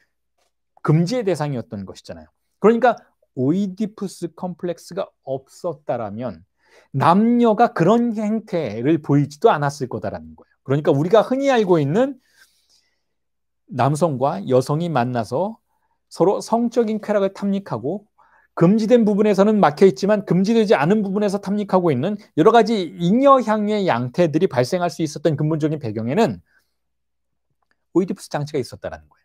금지의 대상이었던 것이잖아요. 그러니까 오이디푸스 컴플렉스가 없었다라면 남녀가 그런 행태를 보이지도 않았을 거다라는 거예요. 그러니까 우리가 흔히 알고 있는 남성과 여성이 만나서 서로 성적인 쾌락을 탐닉하고, 금지된 부분에서는 막혀 있지만 금지되지 않은 부분에서 탐닉하고 있는 여러 가지 잉여향유의 양태들이 발생할 수 있었던 근본적인 배경에는 오이디푸스 장치가 있었다는 거예요.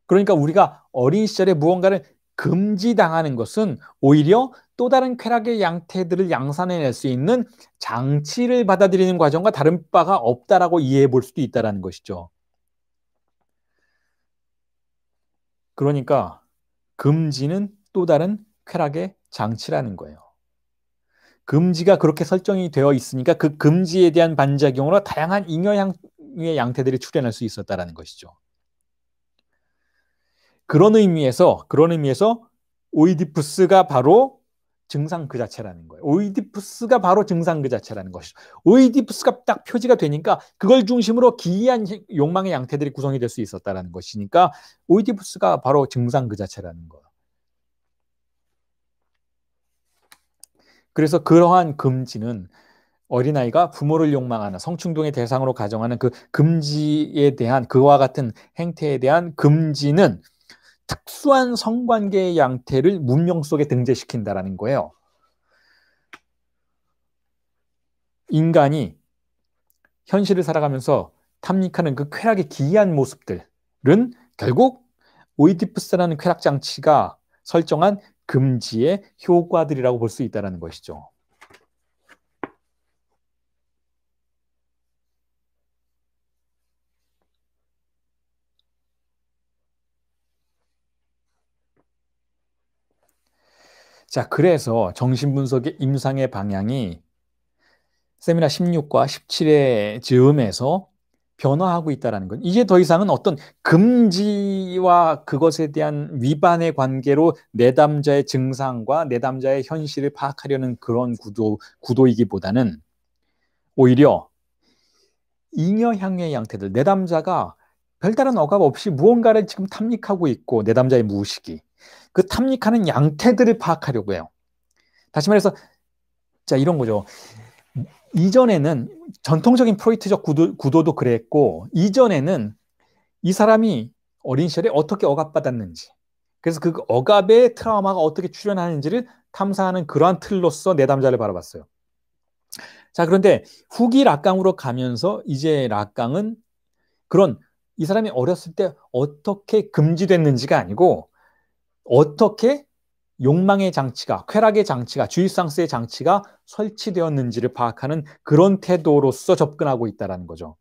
그러니까 우리가 어린 시절에 무언가를 금지당하는 것은 오히려 또 다른 쾌락의 양태들을 양산해낼 수 있는 장치를 받아들이는 과정과 다른 바가 없다라고 이해해 볼 수도 있다는 것이죠. 그러니까 금지는 또 다른 쾌락의 장치라는 거예요. 금지가 그렇게 설정이 되어 있으니까 그 금지에 대한 반작용으로 다양한 잉여향의 양태들이 출현할 수 있었다는 것이죠. 그런 의미에서 오이디푸스가 바로 증상 그 자체라는 거예요. 오이디푸스가 바로 증상 그 자체라는 것이죠. 오이디푸스가 딱 표지가 되니까 그걸 중심으로 기이한 욕망의 양태들이 구성이 될 수 있었다는 것이니까 오이디푸스가 바로 증상 그 자체라는 거예요. 그래서 그러한 금지는 어린아이가 부모를 욕망하는, 성충동의 대상으로 가정하는 그 금지에 대한, 그와 같은 행태에 대한 금지는 특수한 성관계의 양태를 문명 속에 등재시킨다라는 거예요. 인간이 현실을 살아가면서 탐닉하는 그 쾌락의 기이한 모습들은 결국 오이디푸스라는 쾌락 장치가 설정한 금지의 효과들이라고 볼 수 있다는 것이죠. 자, 그래서 정신분석의 임상의 방향이 세미나 16과 17의 즈음에서 변화하고 있다는 건, 이제 더 이상은 어떤 금지와 그것에 대한 위반의 관계로 내담자의 증상과 내담자의 현실을 파악하려는 그런 구도이기보다는 오히려 잉여향유의 양태들, 내담자가 별다른 억압 없이 무언가를 지금 탐닉하고 있고, 내담자의 무의식이 그 탐닉하는 양태들을 파악하려고 해요. 다시 말해서, 자, 이런 거죠. 이전에는 전통적인 프로이트적 구도도 그랬고, 이전에는 이 사람이 어린 시절에 어떻게 억압받았는지, 그래서 그 억압의 트라우마가 어떻게 출현하는지를 탐사하는 그러한 틀로서 내담자를 바라봤어요. 자, 그런데 후기 락강으로 가면서 이제 락강은 그런 이 사람이 어렸을 때 어떻게 금지됐는지가 아니고 어떻게 욕망의 장치가, 쾌락의 장치가, 주입상스의 장치가 설치되었는지를 파악하는 그런 태도로서 접근하고 있다는 거죠.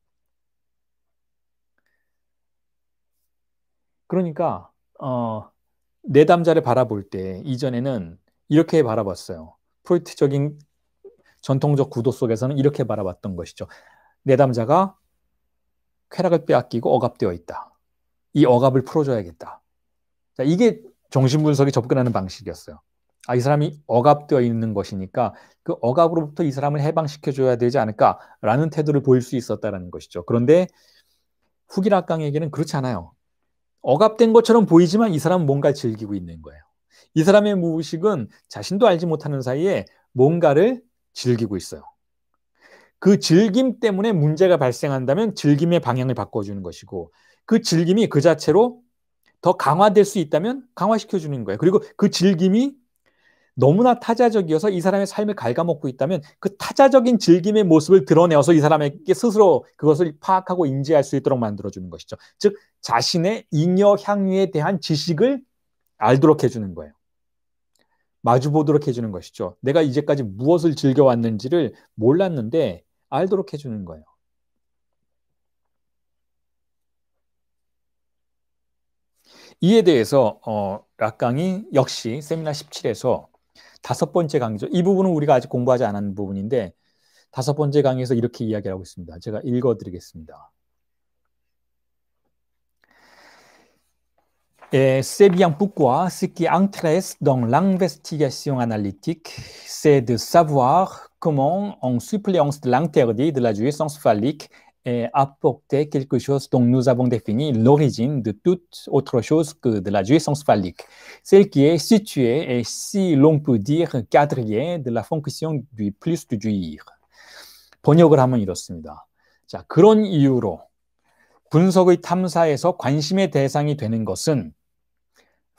그러니까 내담자를 바라볼 때 이전에는 이렇게 바라봤어요. 프로이트적인 전통적 구도 속에서는 이렇게 바라봤던 것이죠. 내담자가 쾌락을 빼앗기고 억압되어 있다. 이 억압을 풀어줘야겠다. 자, 이게 정신분석에 접근하는 방식이었어요. 아, 이 사람이 억압되어 있는 것이니까 그 억압으로부터 이 사람을 해방시켜줘야 되지 않을까라는 태도를 보일 수 있었다는 것이죠. 그런데 후기락강에게는 그렇지 않아요. 억압된 것처럼 보이지만 이 사람은 뭔가를 즐기고 있는 거예요. 이 사람의 무의식은 자신도 알지 못하는 사이에 뭔가를 즐기고 있어요. 그 즐김 때문에 문제가 발생한다면 즐김의 방향을 바꿔주는 것이고 그 즐김이 그 자체로 더 강화될 수 있다면 강화시켜주는 거예요. 그리고 그 즐김이 너무나 타자적이어서 이 사람의 삶을 갉아먹고 있다면 그 타자적인 즐김의 모습을 드러내어서 이 사람에게 스스로 그것을 파악하고 인지할 수 있도록 만들어주는 것이죠. 즉 자신의 잉여 향유에 대한 지식을 알도록 해주는 거예요. 마주보도록 해주는 것이죠. 내가 이제까지 무엇을 즐겨왔는지를 몰랐는데 알도록 해주는 거예요. 이에 대해서 락강이 역시 세미나 17에서 5번째 강의죠. 이 부분은 우리가 아직 공부하지 않은 부분인데 5번째 강의에서 이렇게 이야기하고 있습니다. 제가 읽어드리겠습니다. C'est bien pourquoi ce qui intéresse dans l'investigation analytique, c'est de savoir comment, en suppléance de l'interdit de la jouissance phallique, est apporté quelque chose dont nous avons défini l'origine de toute autre chose que de la jouissance phallique, celle qui est située et, si l'on peut dire, quadrillée de la fonction du plus de jouir. 번역을 하면 이렇습니다. 자, 그런 이유로 분석의 탐사에서 관심의 대상이 되는 것은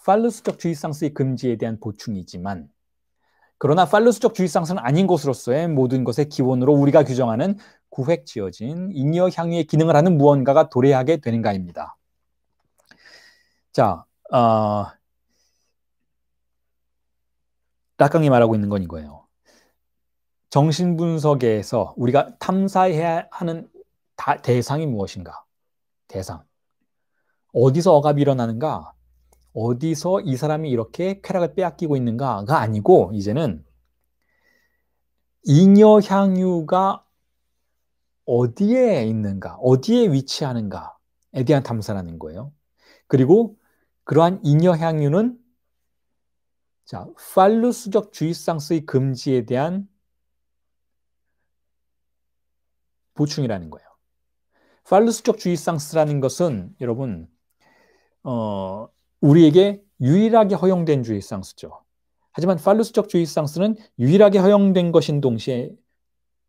팔루스적 주의상스의 금지에 대한 보충이지만 그러나 팔루스적 주의상스는 아닌 것으로서의 모든 것의 기원으로 우리가 규정하는 구획지어진 잉여 향유의 기능을 하는 무언가가 도래하게 되는가입니다. 자, 락강이 말하고 있는 건 이거예요. 정신분석에서 우리가 탐사해야 하는 대상이 무엇인가? 대상. 어디서 억압이 일어나는가? 어디서 이 사람이 이렇게 쾌락을 빼앗기고 있는가가 아니고 이제는 잉여 향유가 어디에 있는가, 어디에 위치하는가에 대한 탐사라는 거예요. 그리고 그러한 잉여 향유는 자, 팔루스적 주입상스의 금지에 대한 보충이라는 거예요. 팔루스적 주입상스라는 것은 여러분 우리에게 유일하게 허용된 주입상스죠. 하지만 팔루스적 주입상스는 유일하게 허용된 것인 동시에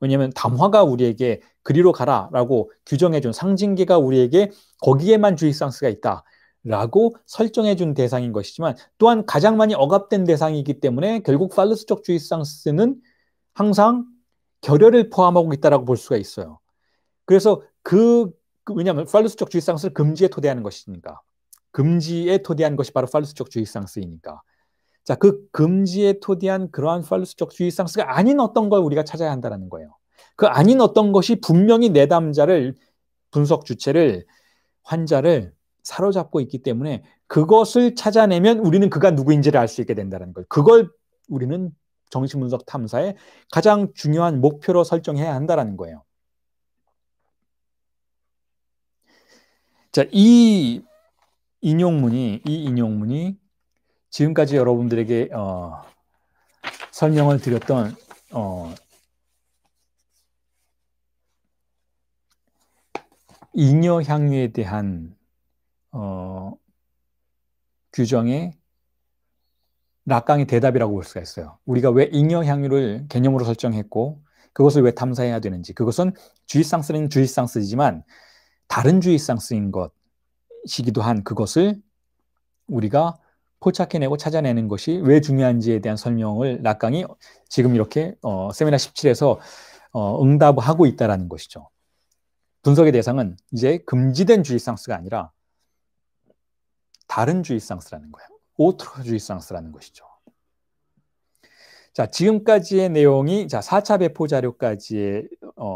왜냐하면 담화가 우리에게 그리로 가라라고 규정해준 상징계가 우리에게 거기에만 주입상스가 있다라고 설정해준 대상인 것이지만 또한 가장 많이 억압된 대상이기 때문에 결국 팔루스적 주입상스는 항상 결여를 포함하고 있다라고 볼 수가 있어요. 그래서 왜냐하면 팔루스적 주입상스를 금지에 토대하는 것이니까 금지에 토대한 것이 바로 팔루스적 주입상스이니까 자, 그 금지에 토대한 그러한 팔루스적 주입상스가 아닌 어떤 걸 우리가 찾아야 한다는 거예요. 그 아닌 어떤 것이 분명히 내담자를 분석 주체를 환자를 사로잡고 있기 때문에 그것을 찾아내면 우리는 그가 누구인지를 알 수 있게 된다는 거예요. 그걸 우리는 정신분석 탐사의 가장 중요한 목표로 설정해야 한다는 거예요. 자, 이 인용문이 지금까지 여러분들에게 설명을 드렸던 잉여 향유에 대한 규정의 락강의 대답이라고 볼 수가 있어요. 우리가 왜 잉여 향유를 개념으로 설정했고 그것을 왜 탐사해야 되는지 그것은 주입상스는 주입상스이지만 다른 주입상스인 것이기도 한 그것을 우리가 포착해내고 찾아내는 것이 왜 중요한지에 대한 설명을 락강이 지금 이렇게 세미나 17에서 응답하고 있다는 것이죠. 분석의 대상은 이제 금지된 주의상스가 아니라 다른 주의상스라는 거예요. 오트로 주의상스라는 것이죠. 자, 지금까지의 내용이 4차 배포 자료까지에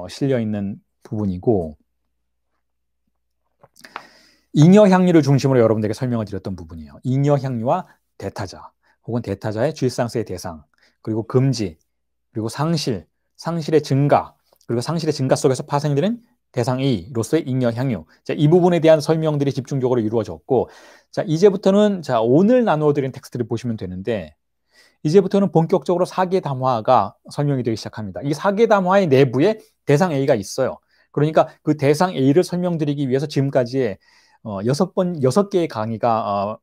실려 있는 부분이고, 잉여 향유를 중심으로 여러분들에게 설명을 드렸던 부분이에요. 잉여 향유와 대타자, 혹은 대타자의 주의상스의 대상, 그리고 금지, 그리고 상실의 증가, 그리고 상실의 증가 속에서 파생되는 대상 A로서의 잉여 향유. 자, 이 부분에 대한 설명들이 집중적으로 이루어졌고, 자, 이제부터는 오늘 나누어 드린 텍스트를 보시면 되는데, 이제부터는 본격적으로 사계 담화가 설명이 되기 시작합니다. 이 사계 담화의 내부에 대상 A가 있어요. 그러니까 그 대상 A를 설명드리기 위해서 지금까지의 6개의 강의가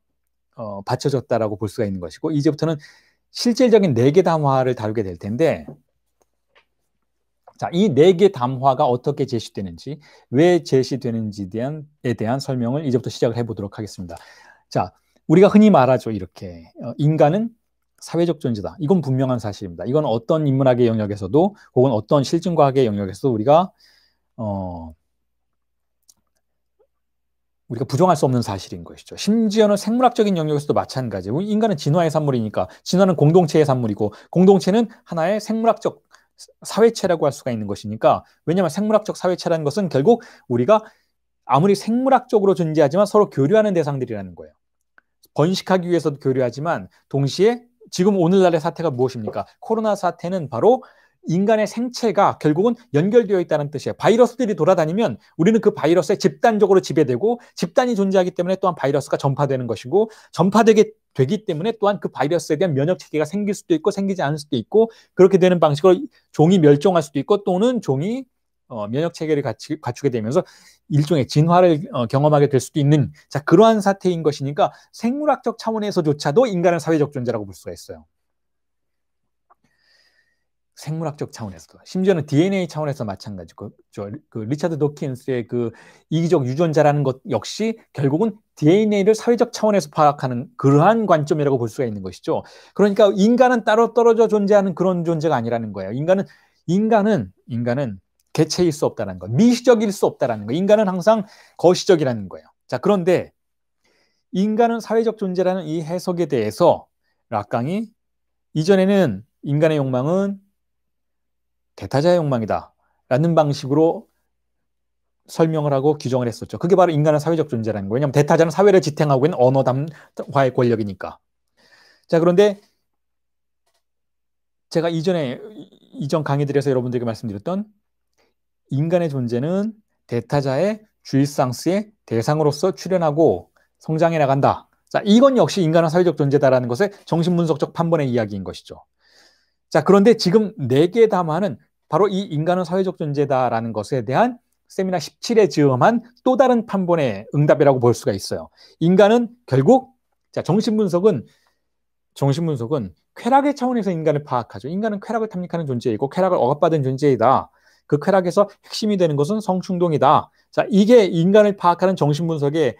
바쳐졌다라고 볼 수가 있는 것이고, 이제부터는 실질적인 4개 담화를 다루게 될 텐데, 자, 이 4개 담화가 어떻게 제시되는지, 왜 제시되는지에 대한 설명을 이제부터 시작을 해보도록 하겠습니다. 자, 우리가 흔히 말하죠. 이렇게 인간은 사회적 존재다. 이건 분명한 사실입니다. 이건 어떤 인문학의 영역에서도 혹은 어떤 실증과학의 영역에서도 우리가 부정할 수 없는 사실인 것이죠. 심지어는 생물학적인 영역에서도 마찬가지고, 인간은 진화의 산물이니까 진화는 공동체의 산물이고, 공동체는 하나의 생물학적 사회체라고 할 수가 있는 것이니까, 왜냐하면 생물학적 사회체라는 것은 결국 우리가 아무리 생물학적으로 존재하지만 서로 교류하는 대상들이라는 거예요. 번식하기 위해서도 교류하지만 동시에 지금 오늘날의 사태가 무엇입니까? 코로나 사태는 바로 인간의 생체가 결국은 연결되어 있다는 뜻이에요. 바이러스들이 돌아다니면 우리는 그 바이러스에 집단적으로 지배되고, 집단이 존재하기 때문에 또한 바이러스가 전파되는 것이고, 전파되기 때문에 또한 그 바이러스에 대한 면역체계가 생길 수도 있고 생기지 않을 수도 있고, 그렇게 되는 방식으로 종이 멸종할 수도 있고, 또는 종이 면역체계를 갖추게 되면서 일종의 진화를 경험하게 될 수도 있는, 자, 그러한 사태인 것이니까 생물학적 차원에서조차도 인간은 사회적 존재라고 볼 수가 있어요. 생물학적 차원에서도, 심지어는 DNA 차원에서 마찬가지고, 그 리차드 도킨스의 그 이기적 유전자라는 것 역시 결국은 DNA를 사회적 차원에서 파악하는 그러한 관점이라고 볼 수가 있는 것이죠. 그러니까 인간은 따로 떨어져 존재하는 그런 존재가 아니라는 거예요. 인간은 개체일 수 없다는 것, 미시적일 수 없다는 것, 인간은 항상 거시적이라는 거예요. 자, 그런데 인간은 사회적 존재라는 이 해석에 대해서 락강이 이전에는 인간의 욕망은 대타자의 욕망이다 라는 방식으로 설명을 하고 규정을 했었죠. 그게 바로 인간은 사회적 존재라는 거예요. 왜냐하면 대타자는 사회를 지탱하고 있는 언어 담화의 권력이니까. 자, 그런데 제가 이전 강의들에서 여러분들에게 말씀드렸던 인간의 존재는 대타자의 주의상스의 대상으로서 출현하고 성장해 나간다. 자, 이건 역시 인간은 사회적 존재다라는 것의 정신분석적 판본의 이야기인 것이죠. 자, 그런데 지금 4개의 담화는 바로 이 인간은 사회적 존재다라는 것에 대한 세미나 17에 즈음한 또 다른 판본의 응답이라고 볼 수가 있어요. 인간은 결국, 자, 정신분석은 쾌락의 차원에서 인간을 파악하죠. 인간은 쾌락을 탐닉하는 존재이고 쾌락을 억압받은 존재이다. 그 쾌락에서 핵심이 되는 것은 성충동이다. 자, 이게 인간을 파악하는 정신분석의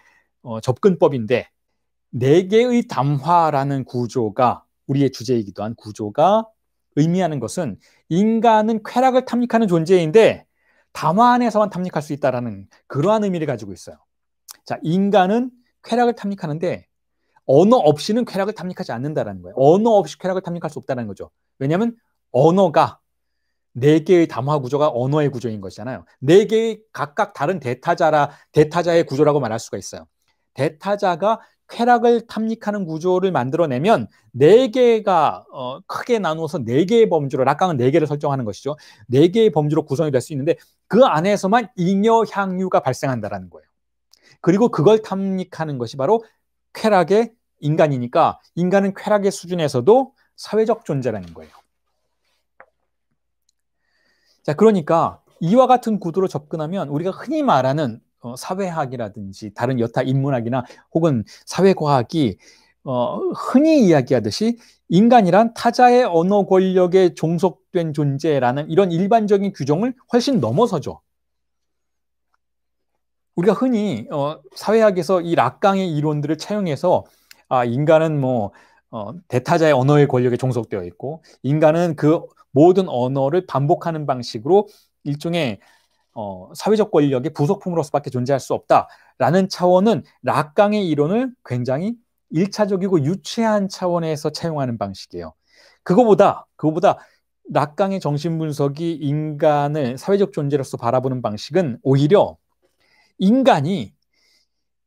접근법인데, 4개의 담화라는 구조가, 우리의 주제이기도 한 구조가 의미하는 것은 인간은 쾌락을 탐닉하는 존재인데 담화 안에서만 탐닉할 수 있다는 그러한 의미를 가지고 있어요. 자, 인간은 쾌락을 탐닉하는데 언어 없이는 쾌락을 탐닉하지 않는다는 거예요. 언어 없이 쾌락을 탐닉할 수 없다는 거죠. 왜냐하면 언어가 4개의 담화 구조가 언어의 구조인 것이잖아요. 4개의 각각 다른 대타자의 구조라고 말할 수가 있어요. 대타자가 쾌락을 탐닉하는 구조를 만들어내면 4개가 크게 나누어서 4개의 범주로, 락강은 4개를 설정하는 것이죠. 4개의 범주로 구성이 될 수 있는데 그 안에서만 잉여 향유가 발생한다는 거예요. 그리고 그걸 탐닉하는 것이 바로 쾌락의 인간이니까 인간은 쾌락의 수준에서도 사회적 존재라는 거예요. 자, 그러니까 이와 같은 구도로 접근하면 우리가 흔히 말하는 사회학이라든지 다른 여타 인문학이나 혹은 사회과학이 흔히 이야기하듯이 인간이란 타자의 언어 권력에 종속된 존재라는 이런 일반적인 규정을 훨씬 넘어서죠. 우리가 흔히 사회학에서 이 락강의 이론들을 차용해서 인간은 대타자의 언어의 권력에 종속되어 있고 인간은 그 모든 언어를 반복하는 방식으로 일종의 사회적 권력의 부속품으로서밖에 존재할 수 없다라는 차원은 락강의 이론을 굉장히 일차적이고 유치한 차원에서 차용하는 방식이에요. 그거보다 락강의 정신분석이 인간을 사회적 존재로서 바라보는 방식은 오히려 인간이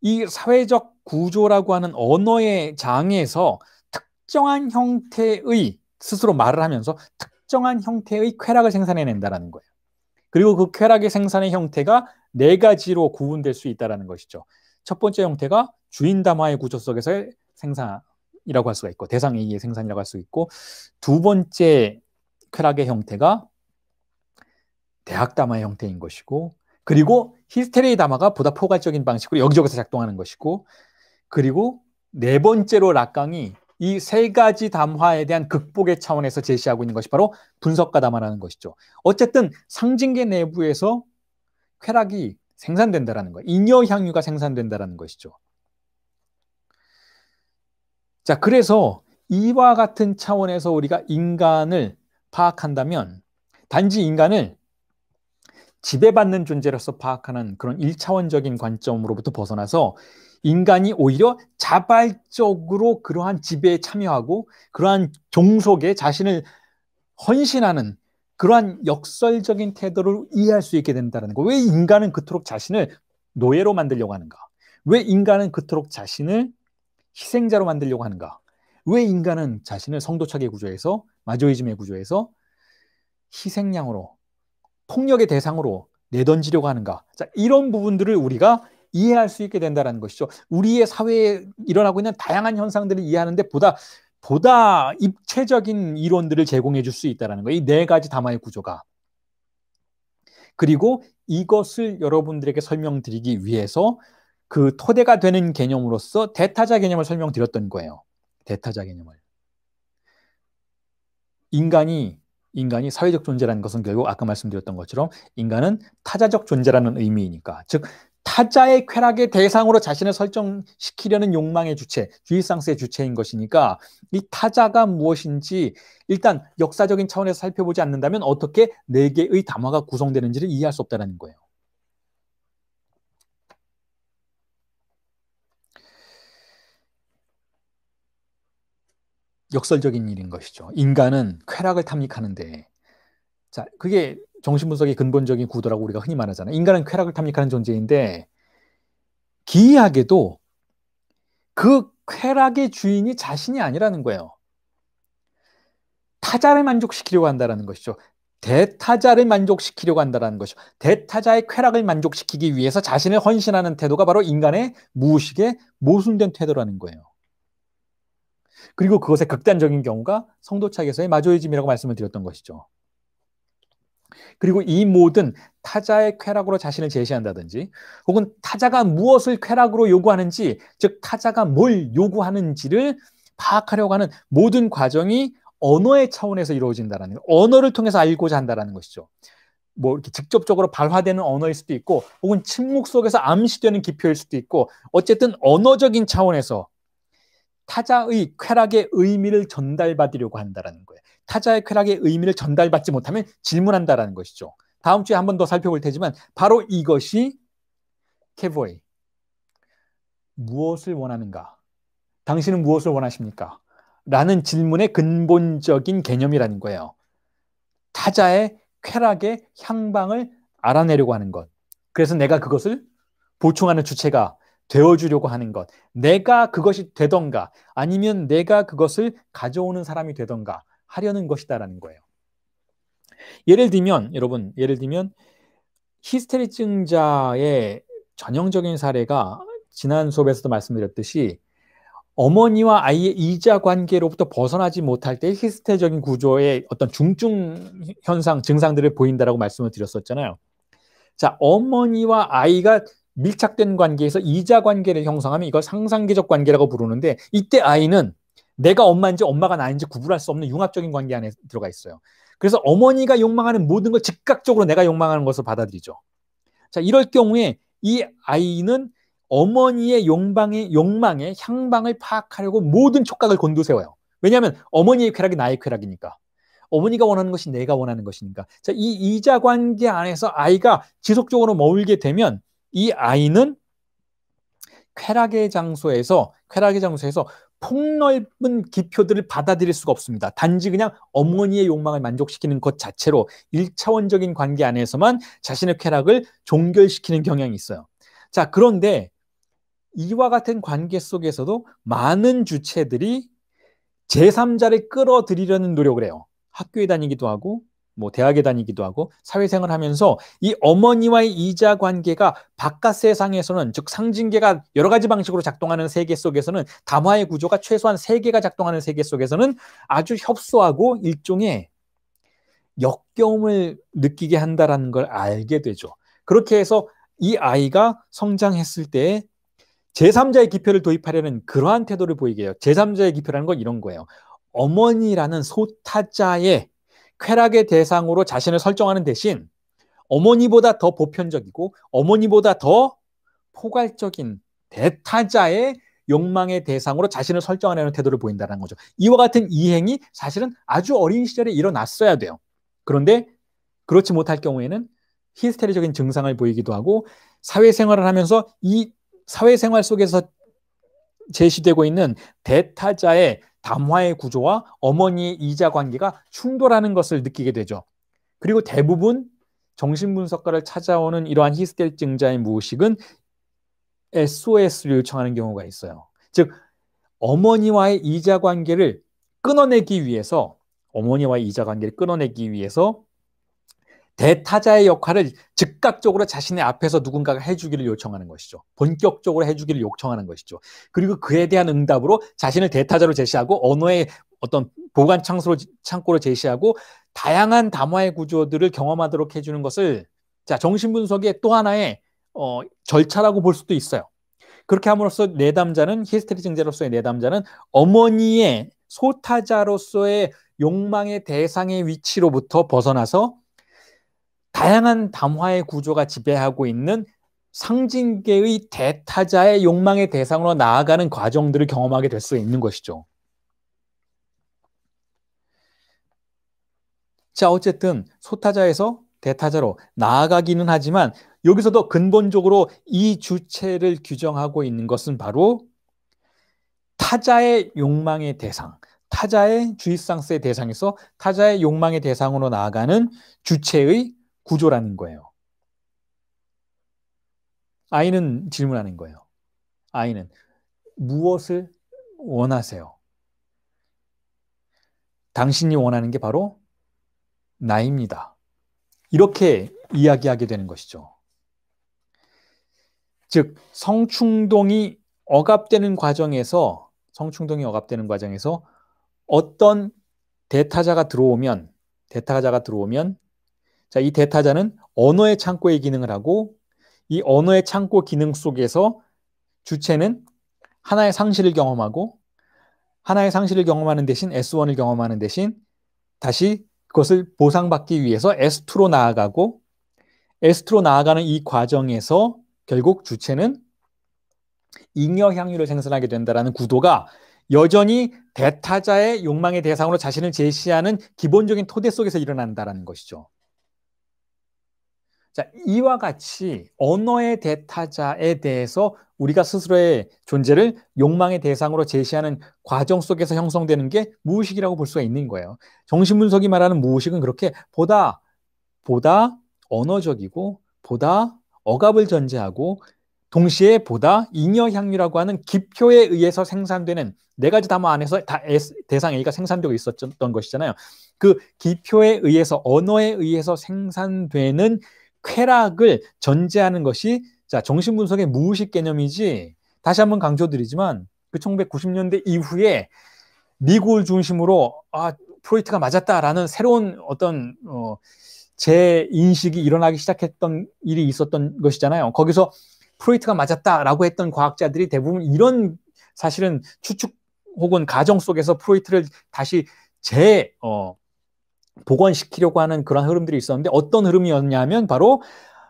이 사회적 구조라고 하는 언어의 장에서 특정한 형태의 스스로 말을 하면서 특정한 형태의 쾌락을 생산해낸다는 거예요. 그리고 그 쾌락의 생산의 형태가 네 가지로 구분될 수 있다는 것이죠. 첫 번째 형태가 주인담화의 구조 속에서의 생산이라고 할 수가 있고 대상 A의 생산이라고 할 수 있고 두 번째 쾌락의 형태가 대학담화의 형태인 것이고 그리고 히스테리의 담화가 보다 포괄적인 방식으로 여기저기서 작동하는 것이고 그리고 네 번째로 락강이 이 세 가지 담화에 대한 극복의 차원에서 제시하고 있는 것이 바로 분석가 담화라는 것이죠. 어쨌든 상징계 내부에서 쾌락이 생산된다는 거예요. 잉여 향유가 생산된다는 것이죠. 자, 그래서 이와 같은 차원에서 우리가 인간을 파악한다면 단지 인간을 지배받는 존재로서 파악하는 그런 1차원적인 관점으로부터 벗어나서 인간이 오히려 자발적으로 그러한 지배에 참여하고 그러한 종속에 자신을 헌신하는 그러한 역설적인 태도를 이해할 수 있게 된다는 거. 왜 인간은 그토록 자신을 노예로 만들려고 하는가? 왜 인간은 그토록 자신을 희생자로 만들려고 하는가? 왜 인간은 자신을 성도착의 구조에서 마조이즘의 구조에서 희생양으로 폭력의 대상으로 내던지려고 하는가? 자, 이런 부분들을 우리가 이해할 수 있게 된다는 것이죠. 우리의 사회에 일어나고 있는 다양한 현상들을 이해하는데 보다 입체적인 이론들을 제공해 줄 수 있다는 거예요. 이 네 가지 담화의 구조가. 그리고 이것을 여러분들에게 설명드리기 위해서 그 토대가 되는 개념으로서 대타자 개념을 설명드렸던 거예요. 대타자 개념을. 인간이 사회적 존재라는 것은 결국 아까 말씀드렸던 것처럼 인간은 타자적 존재라는 의미이니까 즉 타자의 쾌락의 대상으로 자신을 설정시키려는 욕망의 주체, 듀이상스의 주체인 것이니까 이 타자가 무엇인지 일단 역사적인 차원에서 살펴보지 않는다면 어떻게 네 개의 담화가 구성되는지를 이해할 수 없다는 거예요. 역설적인 일인 것이죠. 인간은 쾌락을 탐닉하는데 자, 그게 정신분석의 근본적인 구도라고 우리가 흔히 말하잖아요. 인간은 쾌락을 탐닉하는 존재인데 기이하게도 그 쾌락의 주인이 자신이 아니라는 거예요. 타자를 만족시키려고 한다는 것이죠. 대타자를 만족시키려고 한다는 것이죠. 대타자의 쾌락을 만족시키기 위해서 자신을 헌신하는 태도가 바로 인간의 무의식에 모순된 태도라는 거예요. 그리고 그것의 극단적인 경우가 성도착에서의 마조이즘이라고 말씀을 드렸던 것이죠. 그리고 이 모든 타자의 쾌락으로 자신을 제시한다든지 혹은 타자가 무엇을 쾌락으로 요구하는지 즉 타자가 뭘 요구하는지를 파악하려고 하는 모든 과정이 언어의 차원에서 이루어진다는 거예요. 언어를 통해서 알고자 한다는 것이죠. 뭐 이렇게 직접적으로 발화되는 언어일 수도 있고 혹은 침묵 속에서 암시되는 기표일 수도 있고 어쨌든 언어적인 차원에서 타자의 쾌락의 의미를 전달받으려고 한다는 거예요. 타자의 쾌락의 의미를 전달받지 못하면 질문한다는 것이죠. 다음 주에 한 번 더 살펴볼 테지만 바로 이것이 캐보이. 무엇을 원하는가? 당신은 무엇을 원하십니까? 라는 질문의 근본적인 개념이라는 거예요. 타자의 쾌락의 향방을 알아내려고 하는 것. 그래서 내가 그것을 보충하는 주체가 되어주려고 하는 것. 내가 그것이 되던가 아니면 내가 그것을 가져오는 사람이 되던가 하려는 것이다라는 거예요. 예를 들면 히스테리증자의 전형적인 사례가 지난 수업에서도 말씀드렸듯이 어머니와 아이의 이자 관계로부터 벗어나지 못할 때 히스테리적인 구조의 어떤 중증 현상, 증상들을 보인다라고 말씀을 드렸었잖아요. 자, 어머니와 아이가 밀착된 관계에서 이자 관계를 형성하면 이걸 상상계적 관계라고 부르는데 이때 아이는 내가 엄마인지 엄마가 나인지 구분할 수 없는 융합적인 관계 안에 들어가 있어요. 그래서 어머니가 욕망하는 모든 걸 즉각적으로 내가 욕망하는 것을 받아들이죠. 자, 이럴 경우에 이 아이는 어머니의 욕망의 향방을 파악하려고 모든 촉각을 곤두세워요. 왜냐하면 어머니의 쾌락이 나의 쾌락이니까. 어머니가 원하는 것이 내가 원하는 것이니까. 자, 이 이자 관계 안에서 아이가 지속적으로 머물게 되면 이 아이는 쾌락의 장소에서 폭넓은 기표들을 받아들일 수가 없습니다. 단지 그냥 어머니의 욕망을 만족시키는 것 자체로 1차원적인 관계 안에서만 자신의 쾌락을 종결시키는 경향이 있어요. 자, 그런데 이와 같은 관계 속에서도 많은 주체들이 제3자를 끌어들이려는 노력을 해요. 학교에 다니기도 하고 뭐 대학에 다니기도 하고 사회생활을 하면서 이 어머니와의 이자 관계가 바깥 세상에서는, 즉 상징계가 여러 가지 방식으로 작동하는 세계 속에서는, 담화의 구조가 최소한 3개가 작동하는 세계 속에서는 아주 협소하고 일종의 역겨움을 느끼게 한다는 걸 알게 되죠. 그렇게 해서 이 아이가 성장했을 때 제3자의 기표를 도입하려는 그러한 태도를 보이게 해요. 제3자의 기표라는 건 이런 거예요. 어머니라는 소타자의 쾌락의 대상으로 자신을 설정하는 대신 어머니보다 더 보편적이고 어머니보다 더 포괄적인 대타자의 욕망의 대상으로 자신을 설정하려는 태도를 보인다는 거죠. 이와 같은 이행이 사실은 아주 어린 시절에 일어났어야 돼요. 그런데 그렇지 못할 경우에는 히스테리적인 증상을 보이기도 하고, 사회생활을 하면서 이 사회생활 속에서 제시되고 있는 대타자의 담화의 구조와 어머니의 이자 관계가 충돌하는 것을 느끼게 되죠. 그리고 대부분 정신분석가를 찾아오는 이러한 히스테리 증자의 무의식은 SOS를 요청하는 경우가 있어요. 즉 어머니와의 이자 관계를 끊어내기 위해서 대타자의 역할을 즉각적으로 자신의 앞에서 누군가가 해주기를 요청하는 것이죠. 본격적으로 해주기를 요청하는 것이죠. 그리고 그에 대한 응답으로 자신을 대타자로 제시하고 언어의 어떤 보관 창고로 제시하고 다양한 담화의 구조들을 경험하도록 해주는 것을, 자, 정신분석의 또 하나의 절차라고 볼 수도 있어요. 그렇게 함으로써 히스테리 증자로서의 내담자는 어머니의 소타자로서의 욕망의 대상의 위치로부터 벗어나서 다양한 담화의 구조가 지배하고 있는 상징계의 대타자의 욕망의 대상으로 나아가는 과정들을 경험하게 될 수 있는 것이죠. 자, 어쨌든 소타자에서 대타자로 나아가기는 하지만 여기서도 근본적으로 이 주체를 규정하고 있는 것은 바로 타자의 욕망의 대상, 타자의 주입상스의 대상에서 타자의 욕망의 대상으로 나아가는 주체의 구조라는 거예요. 아이는 질문하는 거예요. 아이는 무엇을 원하세요? 당신이 원하는 게 바로 나입니다. 이렇게 이야기하게 되는 것이죠. 즉 성충동이 억압되는 과정에서 어떤 대타자가 들어오면 자, 이 대타자는 언어의 창고의 기능을 하고, 이 언어의 창고 기능 속에서 주체는 하나의 상실을 경험하고, 하나의 상실을 경험하는 대신 S1을 경험하는 대신 다시 그것을 보상받기 위해서 S2로 나아가고, S2로 나아가는 이 과정에서 결국 주체는 잉여 향유를 생산하게 된다는 구도가 여전히 대타자의 욕망의 대상으로 자신을 제시하는 기본적인 토대 속에서 일어난다는 것이죠. 자, 이와 같이 언어의 대타자에 대해서 우리가 스스로의 존재를 욕망의 대상으로 제시하는 과정 속에서 형성되는 게 무의식이라고 볼 수가 있는 거예요. 정신분석이 말하는 무의식은 그렇게 보다 언어적이고 보다 억압을 전제하고 동시에 보다 잉여향유라고 하는 기표에 의해서 생산되는 네 가지 담화 안에서 다 대상 A가 생산되고 있었던 것이잖아요. 그 기표에 의해서, 언어에 의해서 생산되는 쾌락을 전제하는 것이, 자, 정신분석의 무의식 개념이지, 다시 한번 강조드리지만 그 1990년대 이후에 미국을 중심으로 프로이트가 맞았다라는 새로운 어떤 재인식이 일어나기 시작했던 일이 있었던 것이잖아요. 거기서 프로이트가 맞았다라고 했던 과학자들이 대부분 이런 사실은 추측 혹은 가정 속에서 프로이트를 다시 복원시키려고 하는 그런 흐름들이 있었는데, 어떤 흐름이었냐면 바로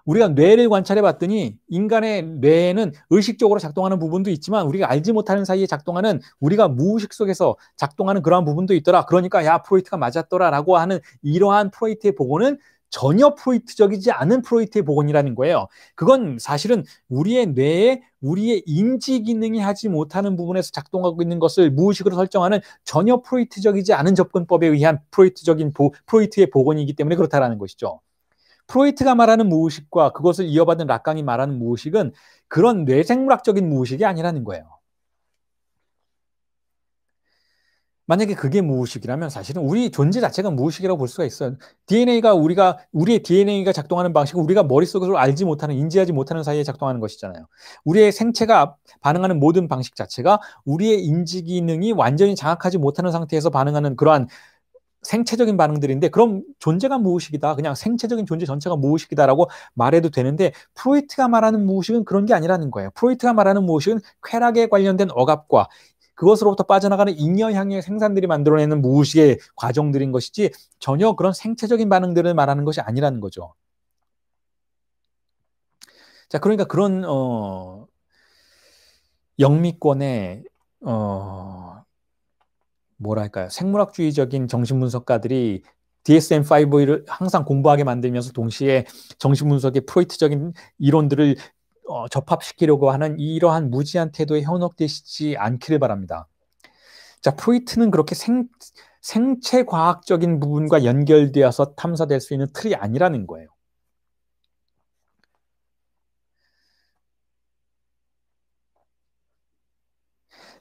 우리가 뇌를 관찰해 봤더니 인간의 뇌에는 의식적으로 작동하는 부분도 있지만 우리가 알지 못하는 사이에 작동하는, 우리가 무의식 속에서 작동하는 그러한 부분도 있더라. 그러니까 야, 프로이트가 맞았더라라고 하는 이러한 프로이트의 복원은 전혀 프로이트적이지 않은 프로이트의 복원이라는 거예요. 그건 사실은 우리의 뇌에 우리의 인지 기능이 하지 못하는 부분에서 작동하고 있는 것을 무의식으로 설정하는 전혀 프로이트적이지 않은 접근법에 의한 프로이트의 복원이기 때문에 그렇다라는 것이죠. 프로이트가 말하는 무의식과 그것을 이어받은 락강이 말하는 무의식은 그런 뇌생물학적인 무의식이 아니라는 거예요. 만약에 그게 무의식이라면 사실은 우리 존재 자체가 무의식이라고 볼 수가 있어요. 우리의 DNA가 작동하는 방식은 우리가 머릿속으로 알지 못하는, 인지하지 못하는 사이에 작동하는 것이잖아요. 우리의 생체가 반응하는 모든 방식 자체가 우리의 인지 기능이 완전히 장악하지 못하는 상태에서 반응하는 그러한 생체적인 반응들인데, 그럼 존재가 무의식이다, 그냥 생체적인 존재 전체가 무의식이다라고 말해도 되는데, 프로이트가 말하는 무의식은 그런 게 아니라는 거예요. 프로이트가 말하는 무의식은 쾌락에 관련된 억압과 그것으로부터 빠져나가는 잉여향의 생산들이 만들어내는 무의식의 과정들인 것이지 전혀 그런 생체적인 반응들을 말하는 것이 아니라는 거죠. 자, 그러니까 그런 영미권의 뭐랄까요, 생물학주의적인 정신분석가들이 DSM-5를 항상 공부하게 만들면서 동시에 정신분석의 프로이트적인 이론들을 접합시키려고 하는 이러한 무지한 태도에 현혹되시지 않기를 바랍니다. 자, 프로이트는 그렇게 생체과학적인 부분과 연결되어서 탐사될 수 있는 틀이 아니라는 거예요.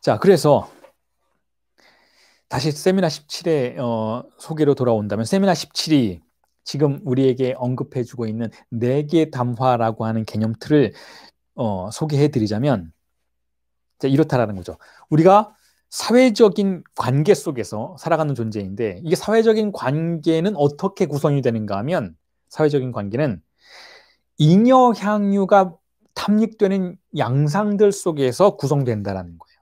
자, 그래서 다시 세미나 17의 소개로 돌아온다면, 세미나 17이 지금 우리에게 언급해주고 있는 4개 담화라고 하는 개념 틀을 소개해드리자면, 이렇다라는 거죠. 우리가 사회적인 관계 속에서 살아가는 존재인데, 이게 사회적인 관계는 어떻게 구성이 되는가 하면, 사회적인 관계는 잉여 향유가 탐닉되는 양상들 속에서 구성된다라는 거예요.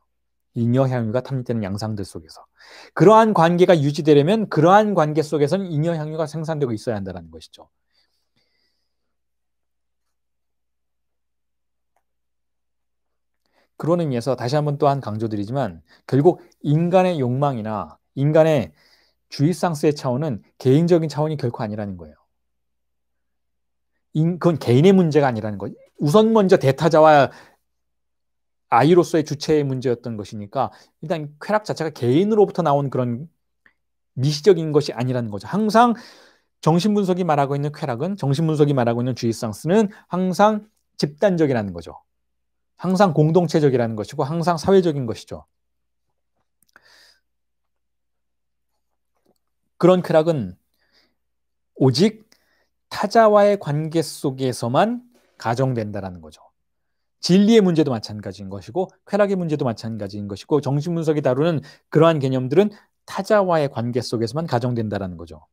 잉여 향유가 탐닉되는 양상들 속에서. 그러한 관계가 유지되려면 그러한 관계 속에서는 잉여 향유가 생산되고 있어야 한다는 것이죠. 그런 의미에서 다시 한번 또한 강조드리지만, 결국 인간의 욕망이나 인간의 주의상스의 차원은 개인적인 차원이 결코 아니라는 거예요. 그건 개인의 문제가 아니라는 거예요. 우선 먼저 대타자와 아이로서의 주체의 문제였던 것이니까, 일단 쾌락 자체가 개인으로부터 나온 그런 미시적인 것이 아니라는 거죠. 항상 정신분석이 말하고 있는 쾌락은, 정신분석이 말하고 있는 주의상스는 항상 집단적이라는 거죠. 항상 공동체적이라는 것이고 항상 사회적인 것이죠. 그런 쾌락은 오직 타자와의 관계 속에서만 가정된다는 거죠. 진리의 문제도 마찬가지인 것이고 쾌락의 문제도 마찬가지인 것이고, 정신분석이 다루는 그러한 개념들은 타자와의 관계 속에서만 가정된다는 거죠.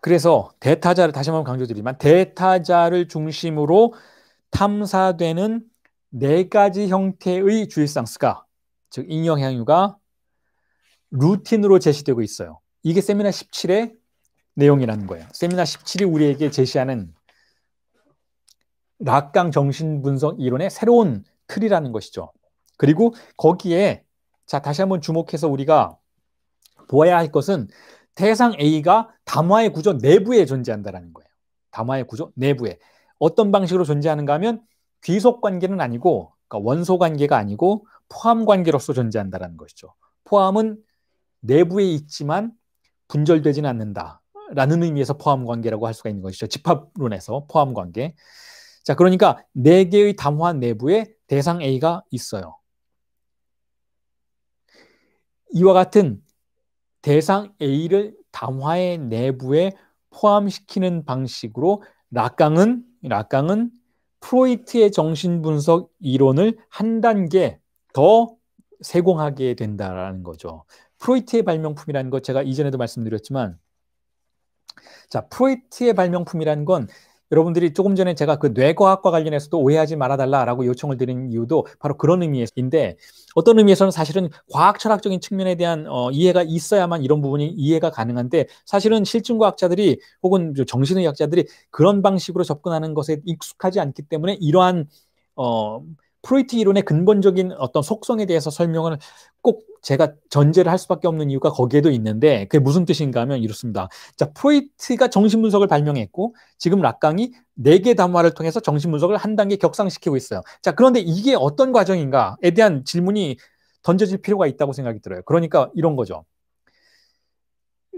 그래서 대타자를 다시 한번 강조드리지만, 대타자를 중심으로 탐사되는 4가지 형태의 주의상스가, 즉 잉여향유가 루틴으로 제시되고 있어요. 이게 세미나 17의 내용이라는 거예요. 세미나 17이 우리에게 제시하는 락강 정신분석 이론의 새로운 틀이라는 것이죠. 그리고 거기에 다시 한번 주목해서 우리가 보아야 할 것은, 대상 A가 담화의 구조 내부에 존재한다는 거예요. 담화의 구조 내부에. 어떤 방식으로 존재하는가 하면 귀속 관계는 아니고, 그러니까 원소 관계가 아니고 포함 관계로서 존재한다는 것이죠. 포함은 내부에 있지만 분절되지는 않는다라는 의미에서 포함 관계라고 할 수가 있는 것이죠. 집합론에서 포함 관계. 자, 그러니까 4개의 담화 내부에 대상 A가 있어요. 이와 같은 대상 A를 담화의 내부에 포함시키는 방식으로 락강은 프로이트의 정신분석 이론을 한 단계 더 세공하게 된다는 거죠. 프로이트의 발명품이라는 것, 제가 이전에도 말씀드렸지만, 자, 프로이트의 발명품이라는 건 여러분들이 조금 전에 제가 그 뇌과학과 관련해서도 오해하지 말아달라라고 요청을 드린 이유도 바로 그런 의미인데, 어떤 의미에서는 사실은 과학 철학적인 측면에 대한 이해가 있어야만 이런 부분이 이해가 가능한데, 사실은 실증과학자들이 혹은 정신의학자들이 그런 방식으로 접근하는 것에 익숙하지 않기 때문에 이러한 프로이트 이론의 근본적인 어떤 속성에 대해서 설명을 꼭 제가 전제를 할 수밖에 없는 이유가 거기에도 있는데, 그게 무슨 뜻인가 하면 이렇습니다. 자, 프로이트가 정신분석을 발명했고 지금 락강이 4개 담화를 통해서 정신분석을 한 단계 격상시키고 있어요. 자, 그런데 이게 어떤 과정인가에 대한 질문이 던져질 필요가 있다고 생각이 들어요. 그러니까 이런 거죠.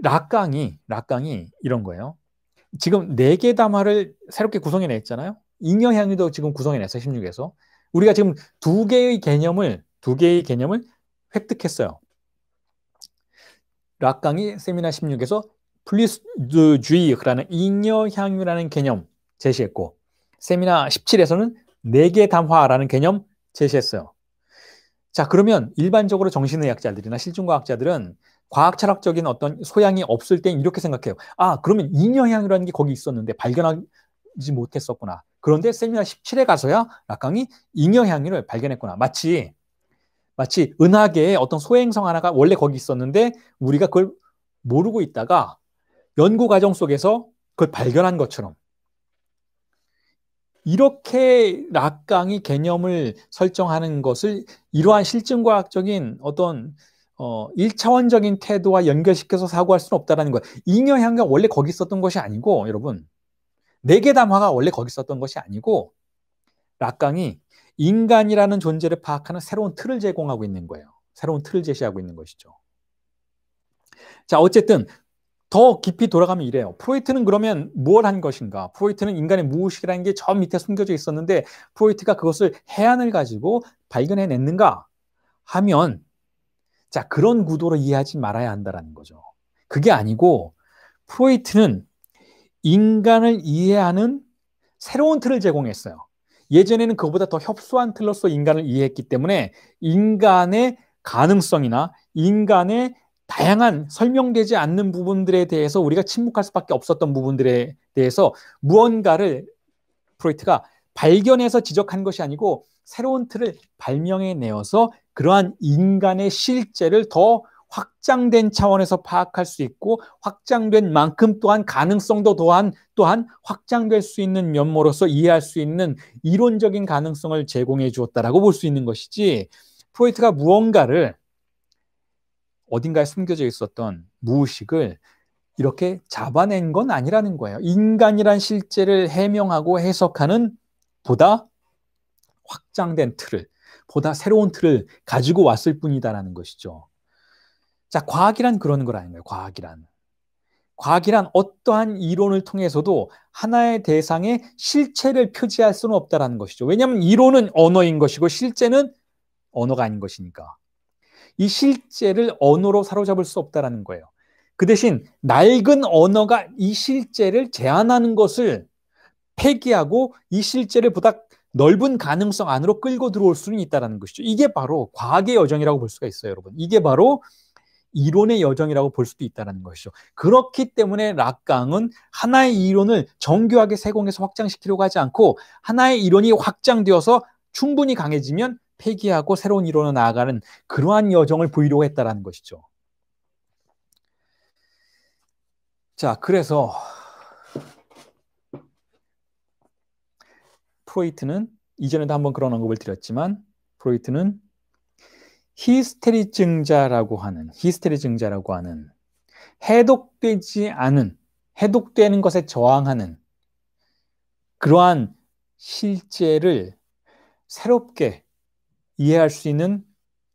락강이 이런 거예요. 지금 4개 담화를 새롭게 구성해냈잖아요. 잉여향유도 지금 구성해냈어요. 16에서. 우리가 지금 두 개의 개념을 획득했어요. 락강이 세미나 16에서 플리스주의라는 잉여향유라는 개념 제시했고, 세미나 17에서는 4개 담화라는 개념 제시했어요. 자, 그러면 일반적으로 정신의학자들이나 실증과학자들은 과학 철학적인 어떤 소양이 없을 땐 이렇게 생각해요. 아, 그러면 잉여향유라는 게 거기 있었는데 발견하지 못했었구나. 그런데 세미나 17에 가서야 락강이 잉여향유를 발견했구나. 마치 은하계의 어떤 소행성 하나가 원래 거기 있었는데 우리가 그걸 모르고 있다가 연구 과정 속에서 그걸 발견한 것처럼, 이렇게 락강이 개념을 설정하는 것을 이러한 실증과학적인 어떤 1차원적인 태도와 연결시켜서 사고할 수는 없다는 거예요. 잉여향유가 원래 거기 있었던 것이 아니고, 여러분, 4개 담화가 원래 거기 있었던 것이 아니고, 락강이 인간이라는 존재를 파악하는 새로운 틀을 제공하고 있는 거예요. 새로운 틀을 제시하고 있는 것이죠. 자, 어쨌든 더 깊이 돌아가면 이래요. 프로이트는 그러면 뭘 한 것인가? 프로이트는 인간의 무의식이라는 게 저 밑에 숨겨져 있었는데 프로이트가 그것을 해안을 가지고 발견해냈는가 하면, 자, 그런 구도로 이해하지 말아야 한다는 거죠. 그게 아니고 프로이트는 인간을 이해하는 새로운 틀을 제공했어요. 예전에는 그것보다 더 협소한 틀로서 인간을 이해했기 때문에 인간의 가능성이나 인간의 다양한 설명되지 않는 부분들에 대해서 우리가 침묵할 수밖에 없었던 부분들에 대해서 무언가를 프로이트가 발견해서 지적한 것이 아니고 새로운 틀을 발명해내어서 그러한 인간의 실제를 더 확장된 차원에서 파악할 수 있고, 확장된 만큼 또한 가능성도 또한 확장될 수 있는 면모로서 이해할 수 있는 이론적인 가능성을 제공해 주었다라고 볼 수 있는 것이지, 프로이트가 무언가를 어딘가에 숨겨져 있었던 무의식을 이렇게 잡아낸 건 아니라는 거예요. 인간이란 실제를 해명하고 해석하는 보다 확장된 틀을, 보다 새로운 틀을 가지고 왔을 뿐이다라는 것이죠. 자, 과학이란 그런 거라는 거예요. 과학이란 어떠한 이론을 통해서도 하나의 대상의 실체를 표지할 수는 없다라는 것이죠. 왜냐하면 이론은 언어인 것이고 실제는 언어가 아닌 것이니까. 이 실제를 언어로 사로잡을 수 없다라는 거예요. 그 대신 낡은 언어가 이 실제를 제한하는 것을 폐기하고 이 실제를 보다 넓은 가능성 안으로 끌고 들어올 수는 있다는 것이죠. 이게 바로 과학의 여정이라고 볼 수가 있어요, 여러분. 이게 바로 이론의 여정이라고 볼 수도 있다는 것이죠. 그렇기 때문에 락강은 하나의 이론을 정교하게 세공해서 확장시키려고 하지 않고, 하나의 이론이 확장되어서 충분히 강해지면 폐기하고 새로운 이론으로 나아가는 그러한 여정을 보이려고 했다는 것이죠. 자, 그래서 프로이트는 이전에도 한번 그런 언급을 드렸지만, 프로이트는 히스테리증자라고 하는 해독되는 것에 저항하는 그러한 실제를 새롭게 이해할 수 있는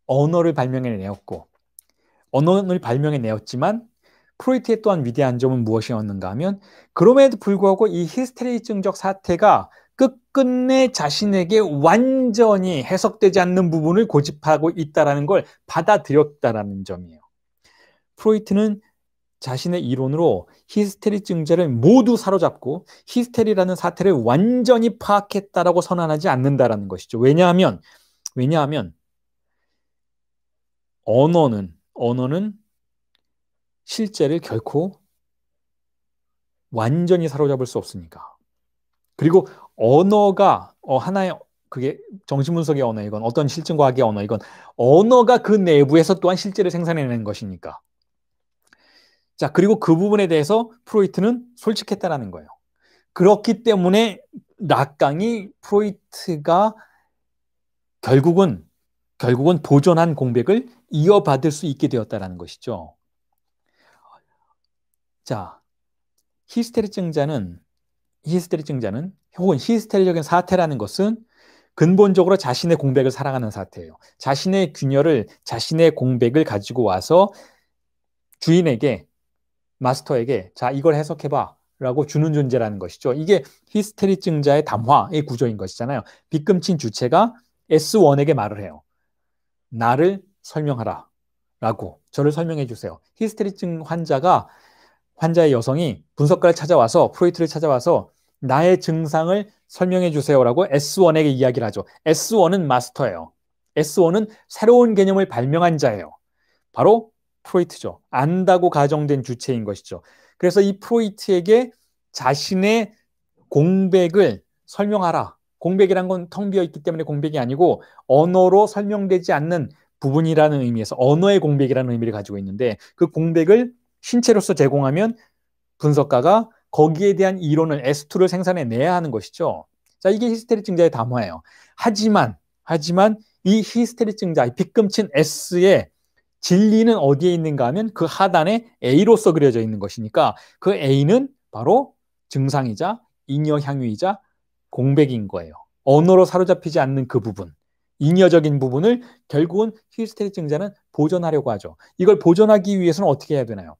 언어를 발명해내었지만, 프로이트의 또한 위대한 점은 무엇이었는가 하면, 그럼에도 불구하고 이 히스테리증적 사태가 끝끝내 자신에게 완전히 해석되지 않는 부분을 고집하고 있다는 걸 받아들였다는 점이에요. 프로이트는 자신의 이론으로 히스테리증자를 모두 사로잡고 히스테리라는 사태를 완전히 파악했다라고 선언하지 않는다는 것이죠. 왜냐하면 언어는 실제를 결코 완전히 사로잡을 수 없으니까. 그리고 언어가 하나의 그게 정신분석의 언어이건 어떤 실증과학의 언어이건 언어가 그 내부에서 또한 실제를 생산해내는 것이니까. 자, 그리고 그 부분에 대해서 프로이트는 솔직했다라는 거예요. 그렇기 때문에 락강이 프로이트가 결국은 보존한 공백을 이어받을 수 있게 되었다라는 것이죠. 자, 히스테리증자는 혹은 히스테리적인 사태라는 것은 근본적으로 자신의 공백을 사랑하는 사태예요. 자신의 균열을, 자신의 공백을 가지고 와서 주인에게, 마스터에게 자, 이걸 해석해봐 라고 주는 존재라는 것이죠. 이게 히스테리증자의 담화의 구조인 것이잖아요. 빗금친 주체가 S1에게 말을 해요. 나를 설명하라 라고, 저를 설명해 주세요. 히스테리증 환자의 여성이 분석가를 찾아와서, 프로이트를 찾아와서 나의 증상을 설명해 주세요라고 S1에게 이야기를 하죠. S1은 마스터예요. S1은 새로운 개념을 발명한 자예요. 바로 프로이트죠. 안다고 가정된 주체인 것이죠. 그래서 이 프로이트에게 자신의 공백을 설명하라. 공백이란 건 텅 비어 있기 때문에 공백이 아니고 언어로 설명되지 않는 부분이라는 의미에서 언어의 공백이라는 의미를 가지고 있는데, 그 공백을 신체로서 제공하면 분석가가 거기에 대한 이론을 S2를 생산해내야 하는 것이죠. 자, 이게 히스테리증자의 담화예요. 하지만 이 히스테리증자, 이 빗금친 S의 진리는 어디에 있는가 하면 그 하단에 A로서 그려져 있는 것이니까 그 A는 바로 증상이자 잉여향유이자 공백인 거예요. 언어로 사로잡히지 않는 그 부분, 잉여적인 부분을 결국은 히스테리증자는 보존하려고 하죠. 이걸 보존하기 위해서는 어떻게 해야 되나요?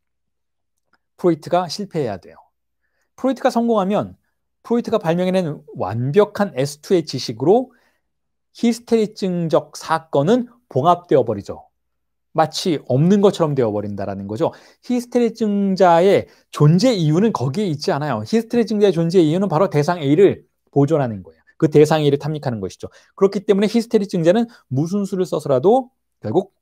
프로이트가 실패해야 돼요. 프로이트가 성공하면 프로이트가 발명해낸 완벽한 S2의 지식으로 히스테리증적 사건은 봉합되어 버리죠. 마치 없는 것처럼 되어버린다는 거죠. 히스테리증자의 존재 이유는 거기에 있지 않아요. 히스테리증자의 존재 이유는 바로 대상 A를 보존하는 거예요. 그 대상 A를 탐닉하는 것이죠. 그렇기 때문에 히스테리증자는 무슨 수를 써서라도 결국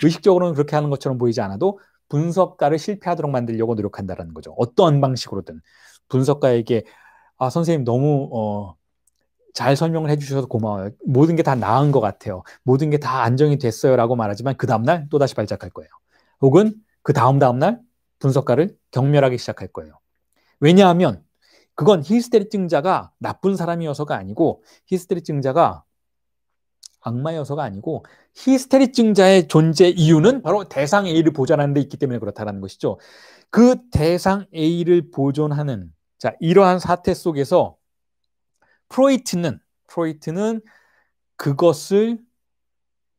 의식적으로는 그렇게 하는 것처럼 보이지 않아도 분석가를 실패하도록 만들려고 노력한다는 거죠. 어떠한 방식으로든. 분석가에게 선생님 너무 잘 설명을 해주셔서 고마워요. 모든 게 다 나은 것 같아요. 모든 게 다 안정이 됐어요 라고 말하지만 그 다음날 또다시 발작할 거예요. 혹은 그 다음날 분석가를 경멸하기 시작할 거예요. 왜냐하면 그건 히스테리증자가 나쁜 사람이어서가 아니고, 히스테리증자가 악마여서가 아니고, 히스테리증자의 존재 이유는 바로 대상 A를 보존하는 데 있기 때문에 그렇다는 것이죠. 그 대상 A를 보존하는, 자, 이러한 사태 속에서 프로이트는 그것을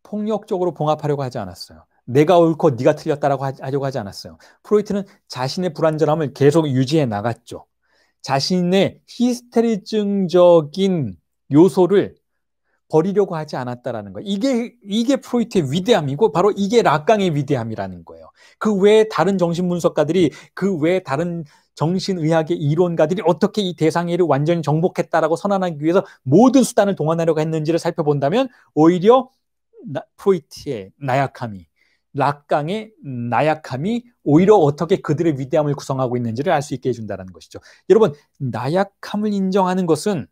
폭력적으로 봉합하려고 하지 않았어요. 내가 옳고 네가 틀렸다라고 하려고 하지 않았어요. 프로이트는 자신의 불완전함을 계속 유지해 나갔죠. 자신의 히스테리증적인 요소를 버리려고 하지 않았다라는 거예요. 이게 프로이트의 위대함이고 바로 이게 락강의 위대함이라는 거예요. 그 외에 다른 정신분석가들이, 그 외에 다른 정신의학의 이론가들이 어떻게 이 대상애를 완전히 정복했다라고 선언하기 위해서 모든 수단을 동원하려고 했는지를 살펴본다면 오히려 프로이트의 나약함이, 락강의 나약함이 오히려 어떻게 그들의 위대함을 구성하고 있는지를 알 수 있게 해준다는 것이죠. 여러분, 나약함을 인정하는 것은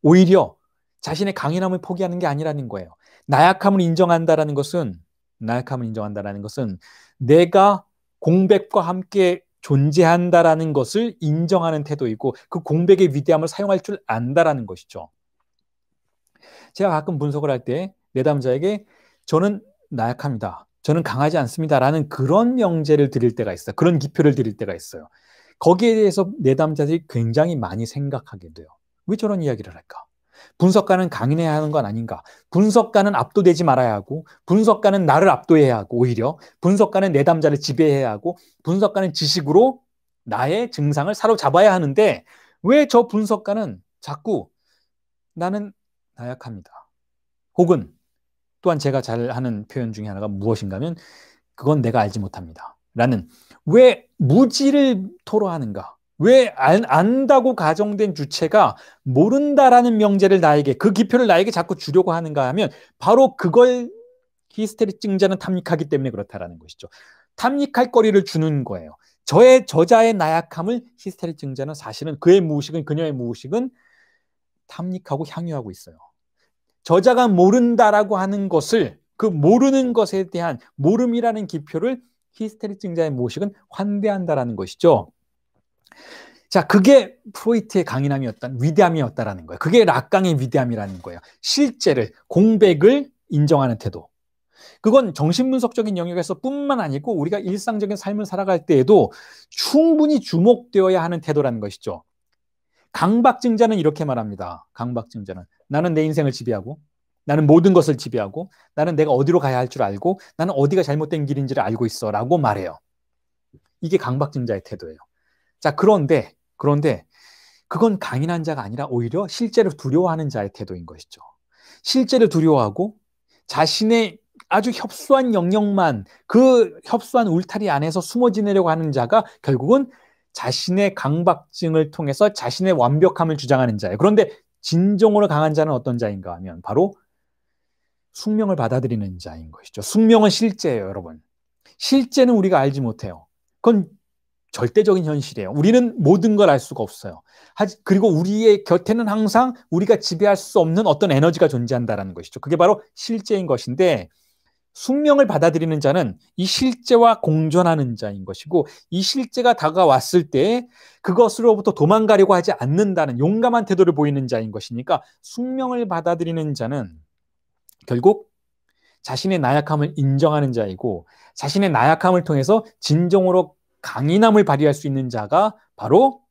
오히려 자신의 강인함을 포기하는 게 아니라는 거예요. 나약함을 인정한다라는 것은 내가 공백과 함께 존재한다라는 것을 인정하는 태도이고, 그 공백의 위대함을 사용할 줄 안다라는 것이죠. 제가 가끔 분석을 할 때 내담자에게 저는 나약합니다, 저는 강하지 않습니다라는 그런 명제를 드릴 때가 있어요. 그런 기표를 드릴 때가 있어요. 거기에 대해서 내담자들이 굉장히 많이 생각하게 돼요. 왜 저런 이야기를 할까? 분석가는 강인해야 하는 건 아닌가? 분석가는 압도되지 말아야 하고, 분석가는 나를 압도해야 하고, 오히려 분석가는 내담자를 지배해야 하고, 분석가는 지식으로 나의 증상을 사로잡아야 하는데 왜 저 분석가는 자꾸 나는 나약합니다, 혹은 또한 제가 잘 하는 표현 중에 하나가 무엇인가 하면 그건 내가 알지 못합니다 라는, 왜 무지를 토로하는가? 왜 안다고 가정된 주체가 모른다라는 명제를 나에게, 그 기표를 나에게 자꾸 주려고 하는가 하면 바로 그걸 히스테리증자는 탐닉하기 때문에 그렇다라는 것이죠. 탐닉할 거리를 주는 거예요. 저자의 나약함을 히스테릭 증자는 사실은 그녀의 무의식은 탐닉하고 향유하고 있어요. 저자가 모른다라고 하는 것을, 그 모르는 것에 대한 모름이라는 기표를 히스테릭 증자의 무의식은 환대한다라는 것이죠. 자, 그게 프로이트의 위대함이었다라는 거예요. 그게 락강의 위대함이라는 거예요. 실제를, 공백을 인정하는 태도. 그건 정신분석적인 영역에서 뿐만 아니고 우리가 일상적인 삶을 살아갈 때에도 충분히 주목되어야 하는 태도라는 것이죠. 강박증자는 이렇게 말합니다. 강박증자는 나는 내 인생을 지배하고, 나는 모든 것을 지배하고, 나는 내가 어디로 가야 할 줄 알고, 나는 어디가 잘못된 길인지를 알고 있어 라고 말해요. 이게 강박증자의 태도예요. 자, 그런데 그건 강인한 자가 아니라 오히려 실제를 두려워하는 자의 태도인 것이죠. 실제를 두려워하고 자신의 아주 협소한 영역만, 그 협소한 울타리 안에서 숨어 지내려고 하는 자가 결국은 자신의 강박증을 통해서 자신의 완벽함을 주장하는 자예요. 그런데 진정으로 강한 자는 어떤 자인가 하면 바로 숙명을 받아들이는 자인 것이죠. 숙명은 실제예요, 여러분. 실제는 우리가 알지 못해요. 그건 절대적인 현실이에요. 우리는 모든 걸 알 수가 없어요. 그리고 우리의 곁에는 항상 우리가 지배할 수 없는 어떤 에너지가 존재한다는 것이죠. 그게 바로 실제인 것인데, 숙명을 받아들이는 자는 이 실제와 공존하는 자인 것이고, 이 실제가 다가왔을 때 그것으로부터 도망가려고 하지 않는다는 용감한 태도를 보이는 자인 것이니까, 숙명을 받아들이는 자는 결국 자신의 나약함을 인정하는 자이고, 자신의 나약함을 통해서 진정으로 강인함을 발휘할 수 있는 자가 바로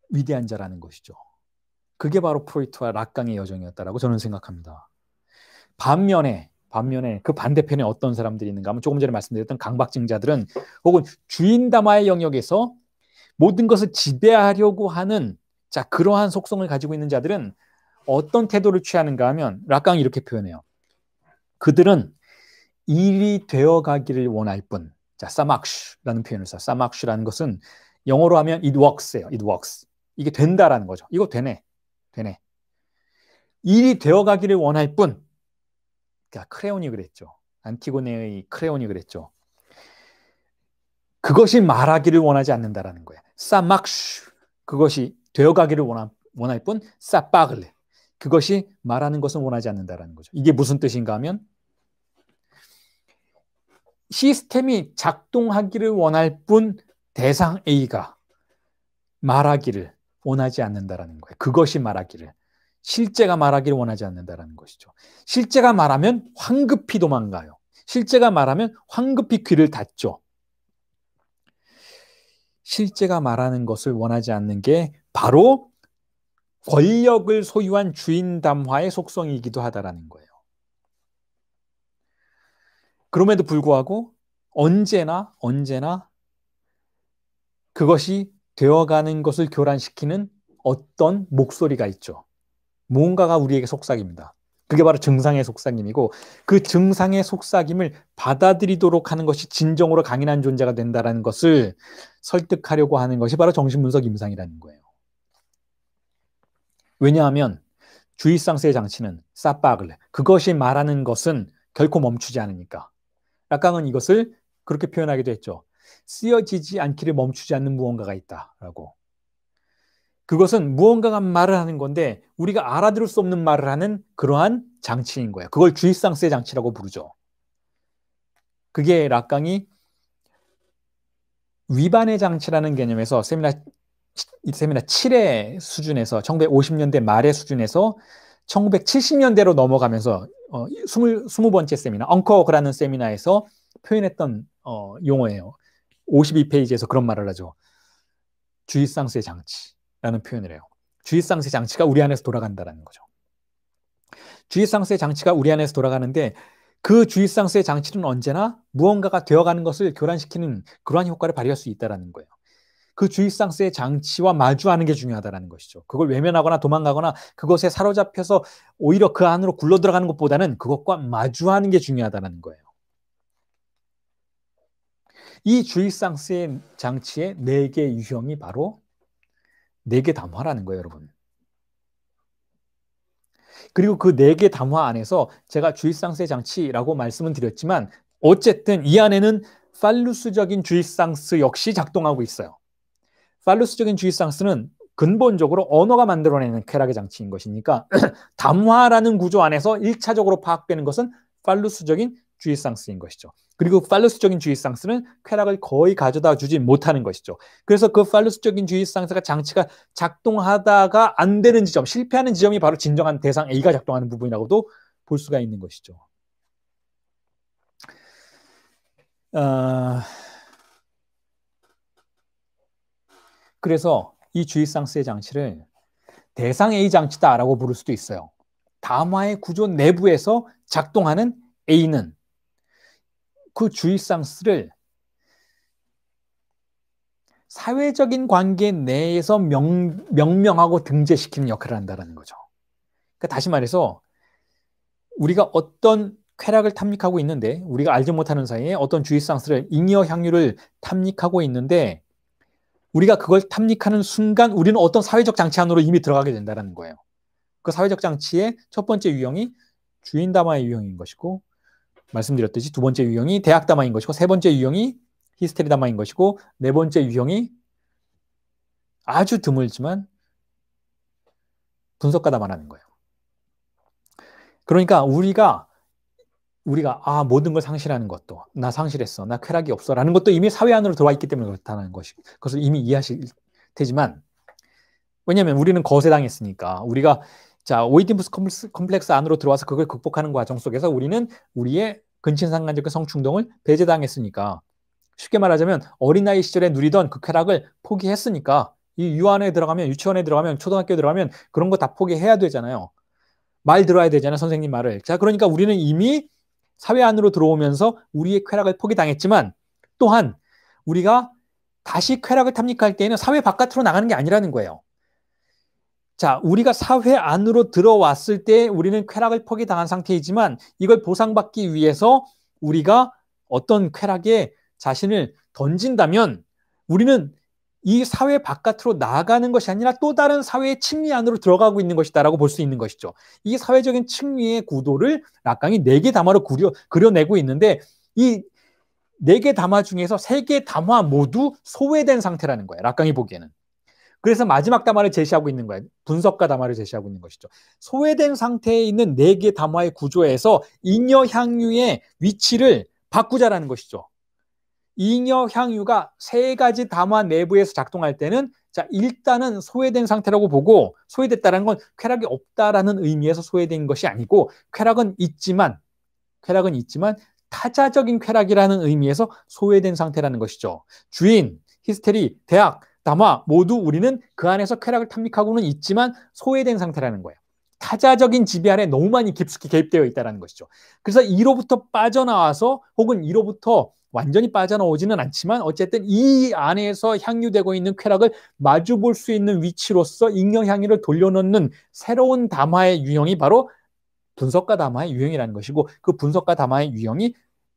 위대한 자라는 것이죠. 그게 바로 프로이트와 락강의 여정이었다라고 저는 생각합니다. 반면에 그 반대편에 어떤 사람들이 있는가 하면, 조금 전에 말씀드렸던 강박증자들은, 혹은 주인담화의 영역에서 모든 것을 지배하려고 하는, 자, 그러한 속성을 가지고 있는 자들은 어떤 태도를 취하는가 하면 락강이 이렇게 표현해요. 그들은 일이 되어가기를 원할 뿐. 자, 사막슈라는 표현을 써요. 사막슈라는 것은 영어로 하면 it works예요. it works. 이게 된다라는 거죠. 이거 되네. 일이 되어가기를 원할 뿐. 그러니까 크레온이 그랬죠. 안티고네의 크레온이 그랬죠. 그것이 말하기를 원하지 않는다라는 거예요. 사막슈. 그것이 되어가기를 원할 뿐. 사빠글레. 그것이 말하는 것은 원하지 않는다라는 거죠. 이게 무슨 뜻인가 하면, 시스템이 작동하기를 원할 뿐 대상 A가 말하기를 원하지 않는다라는 거예요. 그것이 말하기를, 실제가 말하기를 원하지 않는다라는 것이죠. 실제가 말하면 황급히 도망가요. 실제가 말하면 황급히 귀를 닫죠. 실제가 말하는 것을 원하지 않는 게 바로 권력을 소유한 주인 담화의 속성이기도 하다라는 거예요. 그럼에도 불구하고 언제나 그것이 되어가는 것을 교란시키는 어떤 목소리가 있죠. 무언가가 우리에게 속삭입니다. 그게 바로 증상의 속삭임이고, 그 증상의 속삭임을 받아들이도록 하는 것이 진정으로 강인한 존재가 된다는 것을 설득하려고 하는 것이 바로 정신분석 임상이라는 거예요. 왜냐하면 주의상세의 장치는 사빠글레, 그것이 말하는 것은 결코 멈추지 않으니까. 락강은 이것을 그렇게 표현하기도 했죠. 쓰여지지 않기를 멈추지 않는 무언가가 있다라고. 그것은 무언가가 말을 하는 건데 우리가 알아들을 수 없는 말을 하는 그러한 장치인 거예요. 그걸 주의상세 장치라고 부르죠. 그게 락강이 위반의 장치라는 개념에서 세미나 7의 수준에서 1950년대 말의 수준에서 1970년대로 넘어가면서 20번째 세미나, 엉커그라는 세미나에서 표현했던 용어예요. 52페이지에서 그런 말을 하죠. 주의상세 장치라는 표현을 해요. 주의상세 장치가 우리 안에서 돌아간다는 거죠. 주의상세 장치가 우리 안에서 돌아가는데, 그 주의상세 장치는 언제나 무언가가 되어가는 것을 교란시키는 그러한 효과를 발휘할 수 있다는 거예요. 그 주의상세 장치와 마주하는 게 중요하다는 것이죠. 그걸 외면하거나 도망가거나 그것에 사로잡혀서 오히려 그 안으로 굴러 들어가는 것보다는 그것과 마주하는 게 중요하다는 거예요. 이 주의상세 장치의 4개 유형이 바로 4개 담화라는 거예요, 여러분. 그리고 그 4개 담화 안에서 제가 주의상세 장치라고 말씀은 드렸지만 어쨌든 이 안에는 팔루스적인 주입상스 역시 작동하고 있어요. 팔루스적인 주입상스는 근본적으로 언어가 만들어내는 쾌락의 장치인 것이니까 담화라는 구조 안에서 1차적으로 파악되는 것은 팔루스적인 주입상스인 것이죠. 그리고 팔루스적인 주입상스는 쾌락을 거의 가져다 주지 못하는 것이죠. 그래서 그 팔루스적인 주입상스가 장치가 작동하다가 안 되는 지점, 실패하는 지점이 바로 진정한 대상 A가 작동하는 부분이라고도 볼 수가 있는 것이죠. 그래서 이 주입상스의 장치를 대상 A 장치다라고 부를 수도 있어요. 담화의 구조 내부에서 작동하는 A는 그 주입상스를 사회적인 관계 내에서 명명하고 등재시키는 역할을 한다는 거죠. 그러니까 다시 말해서 우리가 어떤 쾌락을 탐닉하고 있는데 우리가 알지 못하는 사이에 어떤 주입상스를 잉여 향유를 탐닉하고 있는데 우리가 그걸 탐닉하는 순간 우리는 어떤 사회적 장치 안으로 이미 들어가게 된다는 거예요. 그 사회적 장치의 첫 번째 유형이 주인 담화의 유형인 것이고 말씀드렸듯이 두 번째 유형이 대학 담화인 것이고 세 번째 유형이 히스테리 담화인 것이고 네 번째 유형이 아주 드물지만 분석가 담화라는 거예요. 그러니까 우리가 모든 걸 상실하는 것도 나 상실했어, 나 쾌락이 없어라는 것도 이미 사회 안으로 들어와 있기 때문에 그렇다는 것이 그것을 이미 이해하실 테지만 왜냐하면 우리는 거세당했으니까 우리가 오이디푸스 컴플렉스 안으로 들어와서 그걸 극복하는 과정 속에서 우리는 우리의 근친상간적 성충동을 배제당했으니까 쉽게 말하자면 어린아이 시절에 누리던 그 쾌락을 포기했으니까 이 유치원에 들어가면 초등학교에 들어가면 그런 거 다 포기해야 되잖아요. 말 들어야 되잖아요. 선생님 말을. 그러니까 우리는 이미 사회 안으로 들어오면서 우리의 쾌락을 포기당했지만 또한 우리가 다시 쾌락을 탐닉할 때에는 사회 바깥으로 나가는 게 아니라는 거예요. 우리가 사회 안으로 들어왔을 때 우리는 쾌락을 포기당한 상태이지만 이걸 보상받기 위해서 우리가 어떤 쾌락에 자신을 던진다면 우리는 이 사회 바깥으로 나가는 것이 아니라 또 다른 사회의 층위 안으로 들어가고 있는 것이다라고 볼 수 있는 것이죠. 이 사회적인 층위의 구도를 락강이 4개 담화로 그려내고 있는데 이 4개 담화 중에서 3개 담화 모두 소외된 상태라는 거예요. 락강이 보기에는. 그래서 마지막 담화를 제시하고 있는 거예요. 분석가 담화를 제시하고 있는 것이죠. 소외된 상태에 있는 4개 담화의 구조에서 잉여 향유의 위치를 바꾸자라는 것이죠. 잉여 향유가 3가지 담화 내부에서 작동할 때는 일단은 소외된 상태라고 보고 소외됐다는 건 쾌락이 없다라는 의미에서 소외된 것이 아니고 쾌락은 있지만 타자적인 쾌락이라는 의미에서 소외된 상태라는 것이죠. 주인, 히스테리, 대학, 담화 모두 우리는 그 안에서 쾌락을 탐닉하고는 있지만 소외된 상태라는 거예요. 타자적인 지배 안에 너무 많이 깊숙이 개입되어 있다는 것이죠. 그래서 이로부터 빠져나와서 혹은 이로부터 완전히 빠져나오지는 않지만 어쨌든 이 안에서 향유되고 있는 쾌락을 마주 볼 수 있는 위치로서 잉여 향유를 돌려놓는 새로운 담화의 유형이 바로 분석가 담화의 유형이라는 것이고 그 분석가 담화의 유형이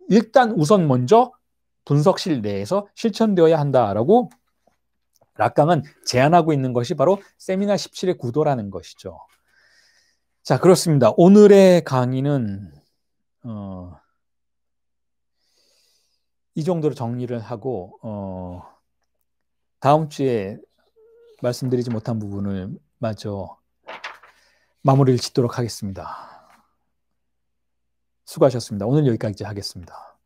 일단 우선 먼저 분석실 내에서 실천되어야 한다라고 락강은 제안하고 있는 것이 바로 세미나 17의 구도라는 것이죠. 그렇습니다. 오늘의 강의는 이 정도로 정리를 하고 다음 주에 말씀드리지 못한 부분을 마저 마무리를 짓도록 하겠습니다. 수고하셨습니다. 오늘 여기까지 하겠습니다.